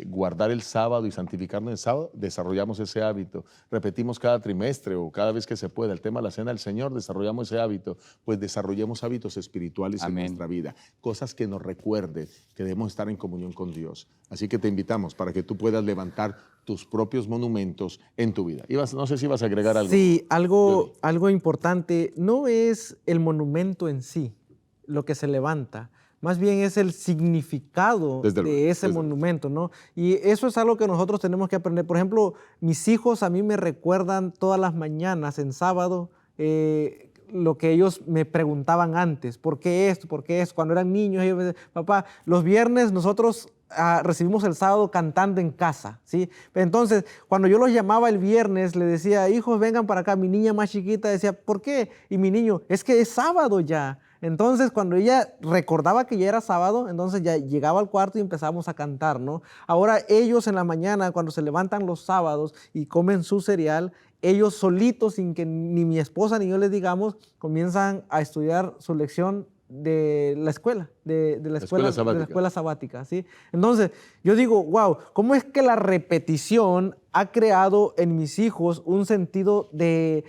guardar el sábado y santificarnos el sábado, desarrollamos ese hábito. Repetimos cada trimestre o cada vez que se pueda el tema de la cena del Señor, desarrollamos ese hábito. Pues desarrollemos hábitos espirituales en Amén. nuestra vida. Cosas que nos recuerden que debemos estar en comunión con Dios. Así que te invitamos para que tú puedas levantar tus propios monumentos en tu vida. No sé si ibas a agregar algo. Sí, algo importante no es el monumento en sí lo que se levanta, más bien es el significado de ese monumento, ¿no? Y eso es algo que nosotros tenemos que aprender. Por ejemplo, mis hijos a mí me recuerdan todas las mañanas en sábado lo que ellos me preguntaban antes. ¿Por qué esto? ¿Por qué esto? Cuando eran niños, ellos me decían, papá, los viernes nosotros recibimos el sábado cantando en casa, ¿sí? Entonces, cuando yo los llamaba el viernes, le decía, hijos, vengan para acá. Mi niña más chiquita decía, ¿por qué? Y mi niño, es que es sábado ya. Entonces, cuando ella recordaba que ya era sábado, entonces ya llegaba al cuarto y empezábamos a cantar, ¿no? Ahora ellos en la mañana, cuando se levantan los sábados y comen su cereal, ellos solitos, sin que ni mi esposa ni yo les digamos, comienzan a estudiar su lección de la escuela, de la escuela sabática, ¿sí? Entonces, yo digo, wow, ¿cómo es que la repetición ha creado en mis hijos un sentido de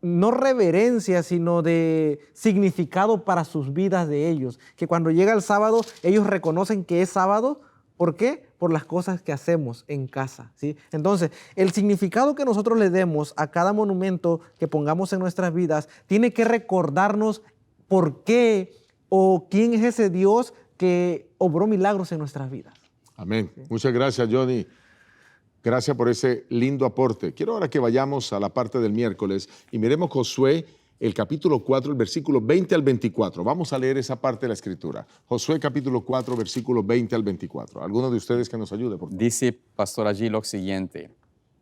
no reverencia, sino de significado para sus vidas de ellos? Que cuando llega el sábado, ellos reconocen que es sábado. ¿Por qué? Por las cosas que hacemos en casa, ¿sí? Entonces, el significado que nosotros le demos a cada monumento que pongamos en nuestras vidas tiene que recordarnos por qué o quién es ese Dios que obró milagros en nuestras vidas. Amén. Sí. Muchas gracias, Johnny. Gracias por ese lindo aporte. Quiero ahora que vayamos a la parte del miércoles y miremos Josué, el capítulo 4, el versículo 20 al 24. Vamos a leer esa parte de la Escritura. Josué, capítulo 4, versículo 20 al 24. ¿Alguno de ustedes que nos ayude, por favor? Dice, pastor, allí lo siguiente.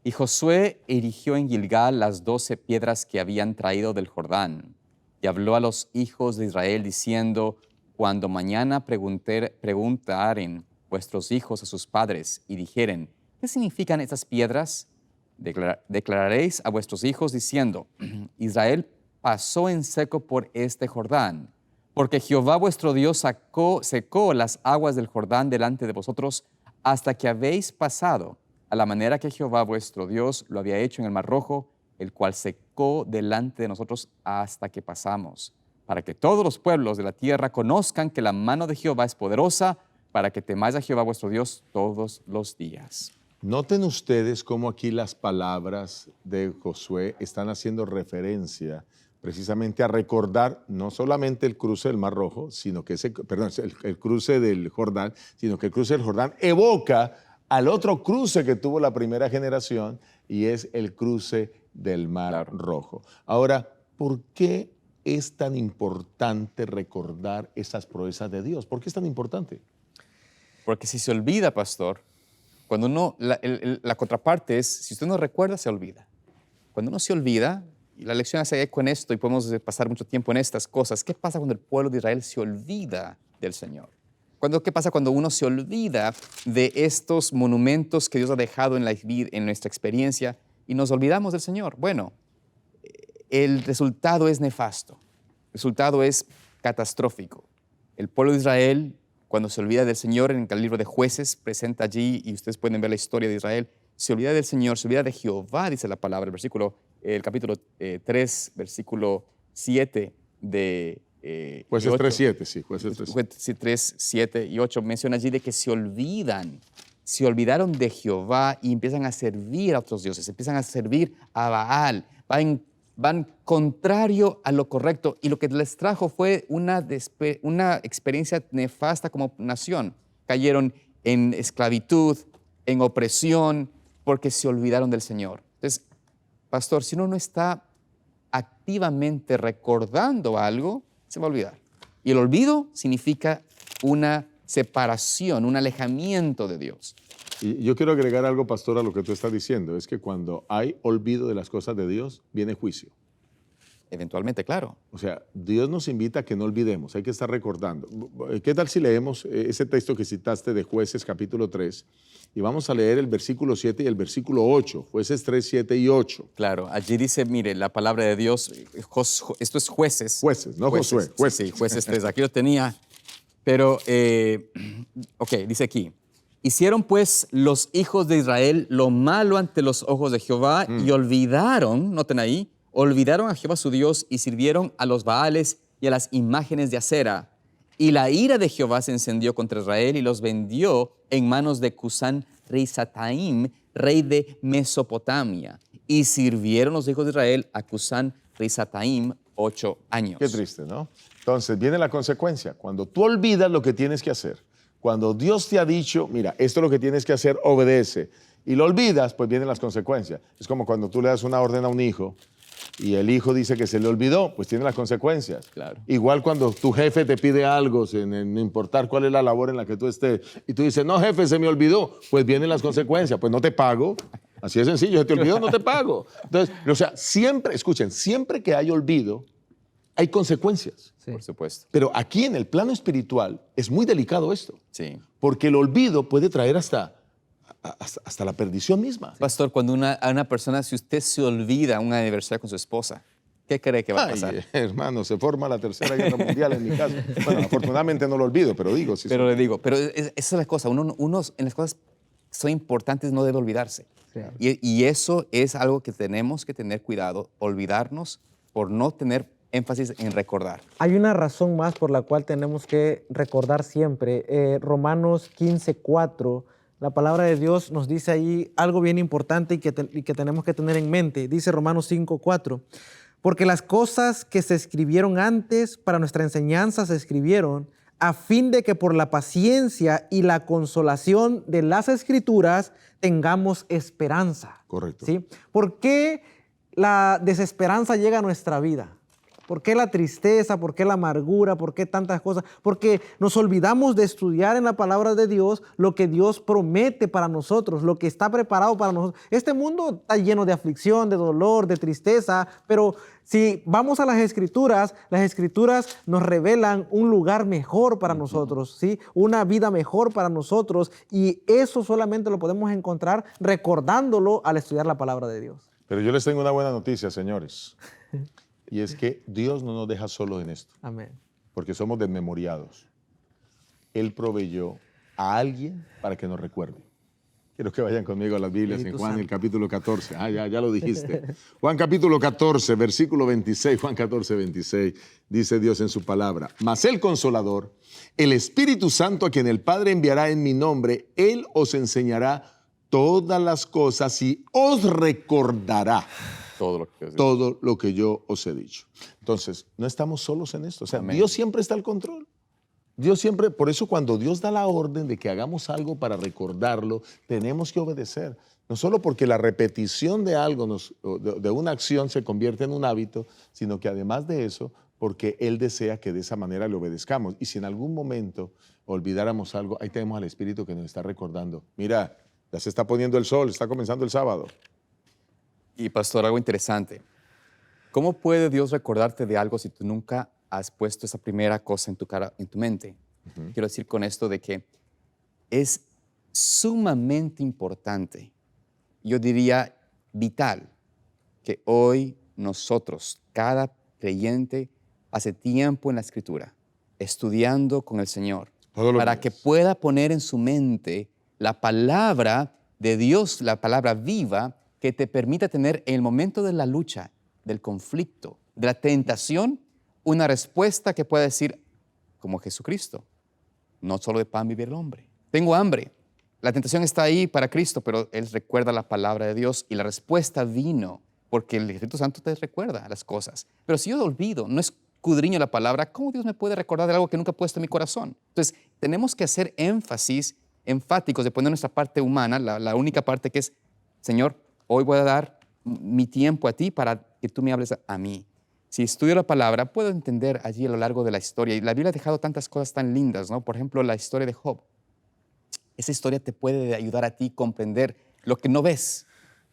Y Josué erigió en Gilgal las 12 piedras que habían traído del Jordán, y habló a los hijos de Israel diciendo, cuando mañana preguntaren vuestros hijos a sus padres y dijeren, ¿qué significan estas piedras? Declararéis a vuestros hijos diciendo, Israel pasó en seco por este Jordán, porque Jehová vuestro Dios secó las aguas del Jordán delante de vosotros hasta que habéis pasado, a la manera que Jehová vuestro Dios lo había hecho en el Mar Rojo, el cual secó delante de nosotros hasta que pasamos, para que todos los pueblos de la tierra conozcan que la mano de Jehová es poderosa, para que temáis a Jehová vuestro Dios todos los días. Noten ustedes cómo aquí las palabras de Josué están haciendo referencia precisamente a recordar no solamente el cruce del Mar Rojo, sino que el cruce del Jordán, sino que el cruce del Jordán evoca al otro cruce que tuvo la primera generación y es el cruce del Mar Rojo. Ahora, ¿por qué es tan importante recordar esas proezas de Dios? ¿Por qué es tan importante? Porque si se olvida, pastor, cuando uno, la contraparte es, si usted no recuerda, se olvida. Cuando uno se olvida, y la lección hace eco en esto y podemos pasar mucho tiempo en estas cosas, ¿qué pasa cuando el pueblo de Israel se olvida del Señor? ¿Qué pasa cuando uno se olvida de estos monumentos que Dios ha dejado en nuestra experiencia y nos olvidamos del Señor? Bueno, el resultado es nefasto, el resultado es catastrófico. El pueblo de Israel, cuando se olvida del Señor, en el libro de Jueces presenta allí, y ustedes pueden ver la historia de Israel, se olvida del Señor, se olvida de Jehová, dice la palabra, el capítulo 3, versículo 7 de Jueces 3:7, sí, Jueces 3, 7 y 8 menciona allí de que se olvidaron de Jehová y empiezan a servir a otros dioses, empiezan a servir a Baal, van contrario a lo correcto, y lo que les trajo fue una experiencia nefasta como nación. Cayeron en esclavitud, en opresión, porque se olvidaron del Señor. Entonces, pastor, si uno no está activamente recordando algo, se va a olvidar. Y el olvido significa una separación, un alejamiento de Dios. Y yo quiero agregar algo, pastor, a lo que tú estás diciendo. Es que cuando hay olvido de las cosas de Dios, viene juicio. Eventualmente, claro. O sea, Dios nos invita a que no olvidemos, hay que estar recordando. ¿Qué tal si leemos ese texto que citaste de Jueces capítulo 3? Y vamos a leer el versículo 7 y el versículo 8, Jueces 3, 7 y 8. Claro, allí dice, mire, la palabra de Dios, esto es Jueces. Jueces, no Josué, Jueces. Sí, Jueces 3, aquí lo tenía. Pero, ok, dice aquí, hicieron pues los hijos de Israel lo malo ante los ojos de Jehová y olvidaron, noten ahí, olvidaron a Jehová su Dios y sirvieron a los Baales y a las imágenes de acera. Y la ira de Jehová se encendió contra Israel y los vendió en manos de Cusán Risataim, rey de Mesopotamia. Y sirvieron los hijos de Israel a Cusán Risataim 8 años. Qué triste, ¿no? Entonces viene la consecuencia. Cuando tú olvidas lo que tienes que hacer, cuando Dios te ha dicho, mira, esto es lo que tienes que hacer, obedece, y lo olvidas, pues vienen las consecuencias. Es como cuando tú le das una orden a un hijo y el hijo dice que se le olvidó, pues tiene las consecuencias. Claro. Igual cuando tu jefe te pide algo, sin importar cuál es la labor en la que tú estés, y tú dices, no, jefe, se me olvidó, pues vienen las consecuencias, pues no te pago. Así de sencillo, se te olvidó, no te pago. Entonces, o sea, siempre, escuchen, siempre que hay olvido, hay consecuencias. Sí. Por supuesto. Pero aquí en el plano espiritual es muy delicado esto, Sí. porque el olvido puede traer hasta la perdición misma. Pastor, cuando a una persona, si usted se olvida un aniversario con su esposa, ¿qué cree que va a pasar? Ay, hermano, se forma la Tercera Guerra Mundial en mi caso. Bueno, afortunadamente no lo olvido, pero digo. Sí, Pero le digo, pero esa es la cosa, uno en las cosas que son importantes no debe olvidarse. Sí. Y eso es algo que tenemos que tener cuidado, olvidarnos por no tener énfasis en recordar. Hay una razón más por la cual tenemos que recordar siempre. Romanos 15:4, la palabra de Dios nos dice ahí algo bien importante y que tenemos que tener en mente. Dice Romanos 5:4, porque las cosas que se escribieron antes para nuestra enseñanza se escribieron a fin de que por la paciencia y la consolación de las Escrituras tengamos esperanza. Correcto. ¿Sí? ¿Por qué la desesperanza llega a nuestra vida? ¿Por qué la tristeza? ¿Por qué la amargura? ¿Por qué tantas cosas? Porque nos olvidamos de estudiar en la palabra de Dios lo que Dios promete para nosotros, lo que está preparado para nosotros. Este mundo está lleno de aflicción, de dolor, de tristeza, pero si vamos a las Escrituras nos revelan un lugar mejor para nosotros, ¿sí? Una vida mejor para nosotros, y eso solamente lo podemos encontrar recordándolo al estudiar la palabra de Dios. Pero yo les tengo una buena noticia, señores. Y es que Dios no nos deja solos en esto, Amén. porque somos desmemoriados. Él proveyó a alguien para que nos recuerde. Quiero que vayan conmigo a las Biblias en Espíritu Juan, Santo. el capítulo 14. Ya lo dijiste. Juan capítulo 14, versículo 26. Juan 14, 26. Dice Dios en su palabra: mas el Consolador, el Espíritu Santo, a quien el Padre enviará en mi nombre, Él os enseñará todas las cosas y os recordará todo lo que yo os he dicho. Entonces, no estamos solos en esto. O sea, Amén. Dios siempre está al control. Dios siempre, por eso cuando Dios da la orden de que hagamos algo para recordarlo, tenemos que obedecer. No solo porque la repetición de algo, de una acción se convierte en un hábito, sino que además de eso, porque Él desea que de esa manera le obedezcamos. Y si en algún momento olvidáramos algo, ahí tenemos al Espíritu que nos está recordando. Mira, ya se está poniendo el sol, está comenzando el sábado. Y pastor, algo interesante. ¿Cómo puede Dios recordarte de algo si tú nunca has puesto esa primera cosa en tu mente? Quiero decir con esto de que es sumamente importante, yo diría vital, que hoy nosotros, cada creyente, pase tiempo en la Escritura, estudiando con el Señor, Todos los para días. que pueda poner en su mente la palabra de Dios, la palabra viva, que te permita tener en el momento de la lucha, del conflicto, de la tentación, una respuesta que pueda decir, como Jesucristo, no solo de pan vivir el hombre. Tengo hambre. La tentación está ahí para Cristo, pero Él recuerda la palabra de Dios y la respuesta vino porque el Espíritu Santo te recuerda las cosas. Pero si yo olvido, no escudriño la palabra, ¿cómo Dios me puede recordar de algo que nunca he puesto en mi corazón? Entonces, tenemos que hacer énfasis, enfáticos, de poner nuestra parte humana, la única parte que es, Señor, hoy voy a dar mi tiempo a ti para que tú me hables a mí. Si estudio la palabra, puedo entender allí a lo largo de la historia. Y la Biblia ha dejado tantas cosas tan lindas, ¿no? Por ejemplo, la historia de Job. Esa historia te puede ayudar a ti a comprender lo que no ves.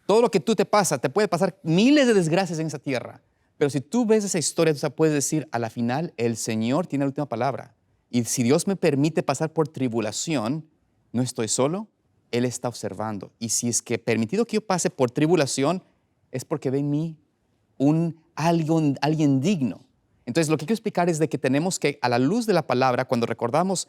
Todo lo que tú te pasa, te puede pasar miles de desgracias en esa tierra. Pero si tú ves esa historia, tú puedes decir, a la final, el Señor tiene la última palabra. Y si Dios me permite pasar por tribulación, no estoy solo, Él está observando. Y si es que permitido que yo pase por tribulación, es porque ve en mí alguien digno. Entonces, lo que quiero explicar es de que tenemos que, a la luz de la palabra, cuando recordamos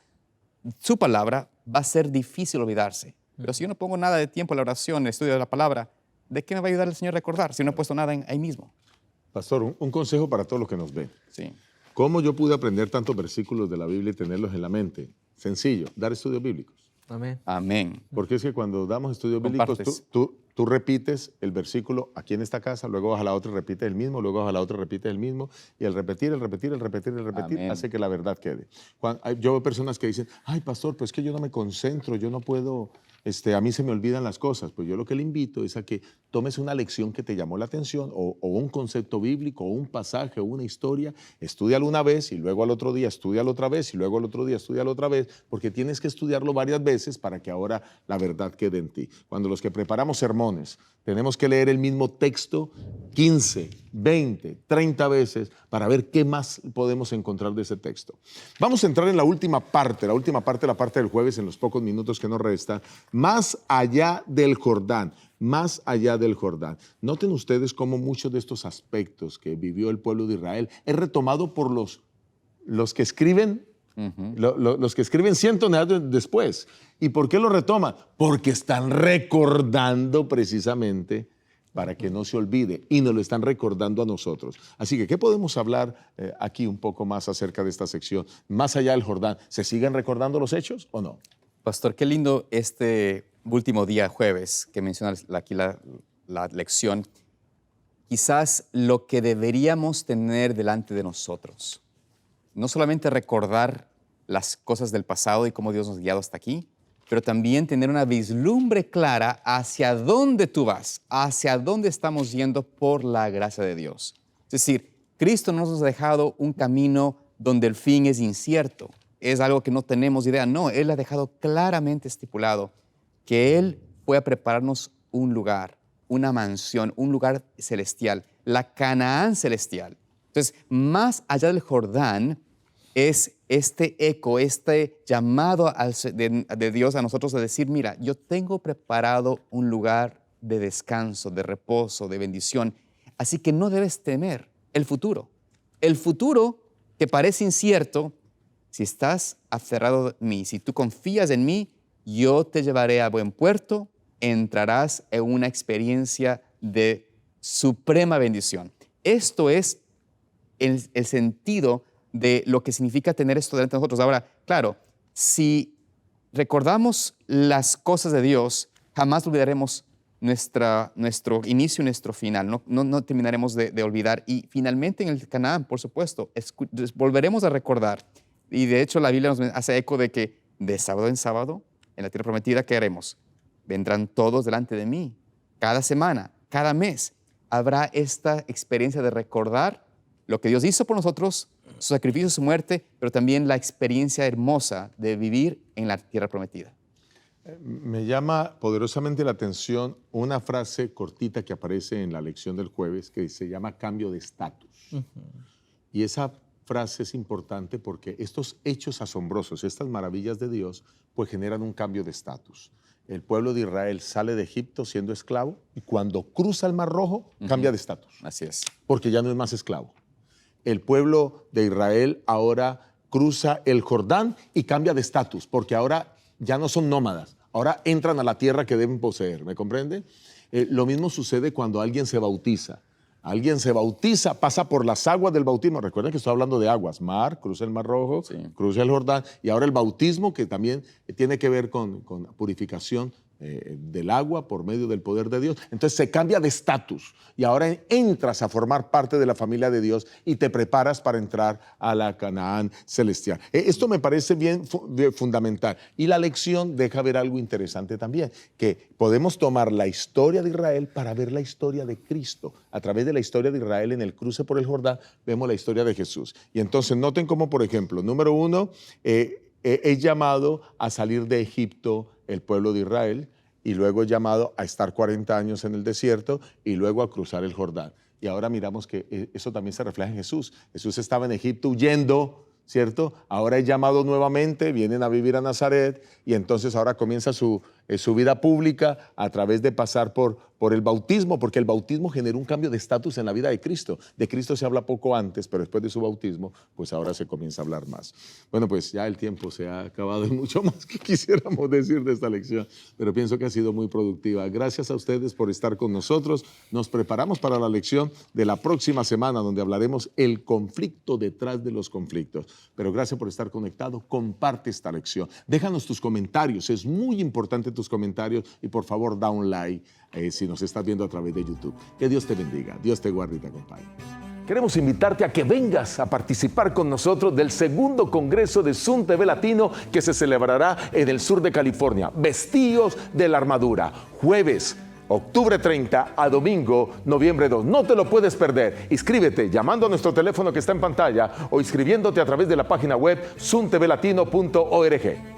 su palabra, va a ser difícil olvidarse. Pero si yo no pongo nada de tiempo en la oración, en el estudio de la palabra, ¿de qué me va a ayudar el Señor a recordar si no he puesto nada ahí mismo? Pastor, un consejo para todos los que nos ven. Sí. ¿Cómo yo pude aprender tantos versículos de la Biblia y tenerlos en la mente? Sencillo, dar estudios bíblicos. Amén. Amén. Porque es que cuando damos estudios bíblicos, Compartes. tú repites el versículo aquí en esta casa, luego vas a la otra y repites el mismo, luego vas a la otra y repites el mismo, y el repetir Amén. hace que la verdad quede. Yo veo personas que dicen, ay, pastor, pues es que yo no me concentro, yo no puedo, a mí se me olvidan las cosas. Pues yo lo que le invito es a que tomes una lección que te llamó la atención, o un concepto bíblico, o un pasaje, o una historia, estúdialo una vez, y luego al otro día estúdialo otra vez, y luego al otro día estúdialo otra vez, porque tienes que estudiarlo varias veces para que ahora la verdad quede en ti. Cuando los que preparamos sermones, tenemos que leer el mismo texto 15, 20, 30 veces para ver qué más podemos encontrar de ese texto. Vamos a entrar en la última parte la parte del jueves, en los pocos minutos que nos restan, más allá del Jordán. Más allá del Jordán. Noten ustedes cómo muchos de estos aspectos que vivió el pueblo de Israel es retomado por los que escriben. Los que escriben cientos de años después. ¿Y por qué lo retoman? Porque están recordando precisamente para que no se olvide, y nos lo están recordando a nosotros. Así que, ¿qué podemos hablar aquí un poco más acerca de esta sección? Más allá del Jordán, ¿se siguen recordando los hechos o no? Pastor, qué lindo este último día, jueves, que menciona aquí la lección. Quizás lo que deberíamos tener delante de nosotros. No solamente recordar las cosas del pasado y cómo Dios nos ha guiado hasta aquí, pero también tener una vislumbre clara hacia dónde tú vas, hacia dónde estamos yendo por la gracia de Dios. Es decir, Cristo no nos ha dejado un camino donde el fin es incierto, es algo que no tenemos idea. No, Él ha dejado claramente estipulado que Él fue a prepararnos un lugar, una mansión, un lugar celestial, la Canaán celestial. Entonces, más allá del Jordán, es este eco, este llamado de Dios a nosotros de decir, mira, yo tengo preparado un lugar de descanso, de reposo, de bendición, así que no debes temer el futuro. El futuro que parece incierto, si estás aferrado a mí, si tú confías en mí, yo te llevaré a buen puerto, entrarás en una experiencia de suprema bendición. Esto es el sentido de lo que significa tener esto delante de nosotros. Ahora, claro, si recordamos las cosas de Dios, jamás olvidaremos nuestro inicio y nuestro final. No terminaremos de olvidar. Y finalmente en el Canaán, por supuesto, volveremos a recordar. Y de hecho la Biblia nos hace eco de que de sábado en sábado, en la tierra prometida, ¿qué haremos? Vendrán todos delante de mí. Cada semana, cada mes, habrá esta experiencia de recordar lo que Dios hizo por nosotros, su sacrificio, su muerte, pero también la experiencia hermosa de vivir en la tierra prometida. Me llama poderosamente la atención una frase cortita que aparece en la lección del jueves que se llama cambio de estatus. Y esa frase es importante porque estos hechos asombrosos, estas maravillas de Dios, pues generan un cambio de estatus. El pueblo de Israel sale de Egipto siendo esclavo y cuando cruza el Mar Rojo, cambia de estatus. Así es. Porque ya no es más esclavo. El pueblo de Israel ahora cruza el Jordán y cambia de estatus, porque ahora ya no son nómadas, ahora entran a la tierra que deben poseer, ¿me comprende? Lo mismo sucede cuando alguien se bautiza. Alguien se bautiza, pasa por las aguas del bautismo. Recuerden que estoy hablando de aguas, mar, cruza el Mar Rojo, Sí. cruza el Jordán, y ahora el bautismo, que también tiene que ver con purificación del agua por medio del poder de Dios. Entonces se cambia de estatus y ahora entras a formar parte de la familia de Dios y te preparas para entrar a la Canaán celestial. Esto me parece bien fundamental. Y la lección deja ver algo interesante también, que podemos tomar la historia de Israel para ver la historia de Cristo. A través de la historia de Israel en el cruce por el Jordán vemos la historia de Jesús. Y entonces noten cómo, por ejemplo, número uno, es llamado a salir de Egipto el pueblo de Israel. y luego es llamado a estar 40 años en el desierto y luego a cruzar el Jordán. Y ahora miramos que eso también se refleja en Jesús. Jesús estaba en Egipto huyendo, ¿cierto? Ahora es llamado nuevamente, vienen a vivir a Nazaret y entonces ahora comienza su vida pública a través de pasar por el bautismo, porque el bautismo genera un cambio de estatus en la vida de Cristo. De Cristo se habla poco antes, pero después de su bautismo, pues ahora se comienza a hablar más. Bueno, pues ya el tiempo se ha acabado y mucho más que quisiéramos decir de esta lección, pero pienso que ha sido muy productiva. Gracias a ustedes por estar con nosotros. Nos preparamos para la lección de la próxima semana, donde hablaremos el conflicto detrás de los conflictos. Pero gracias por estar conectado. Comparte esta lección. Déjanos tus comentarios. Es muy importante tus comentarios y por favor da un like si nos estás viendo a través de YouTube. Que Dios te bendiga, Dios te guarde y te acompañe. Queremos invitarte a que vengas a participar con nosotros del segundo congreso de Zoom TV Latino que se celebrará en el sur de California. Vestidos de la armadura, jueves, octubre 30 a domingo, noviembre 2. No te lo puedes perder. Inscríbete llamando a nuestro teléfono que está en pantalla o inscribiéndote a través de la página web zoomtvlatino.org.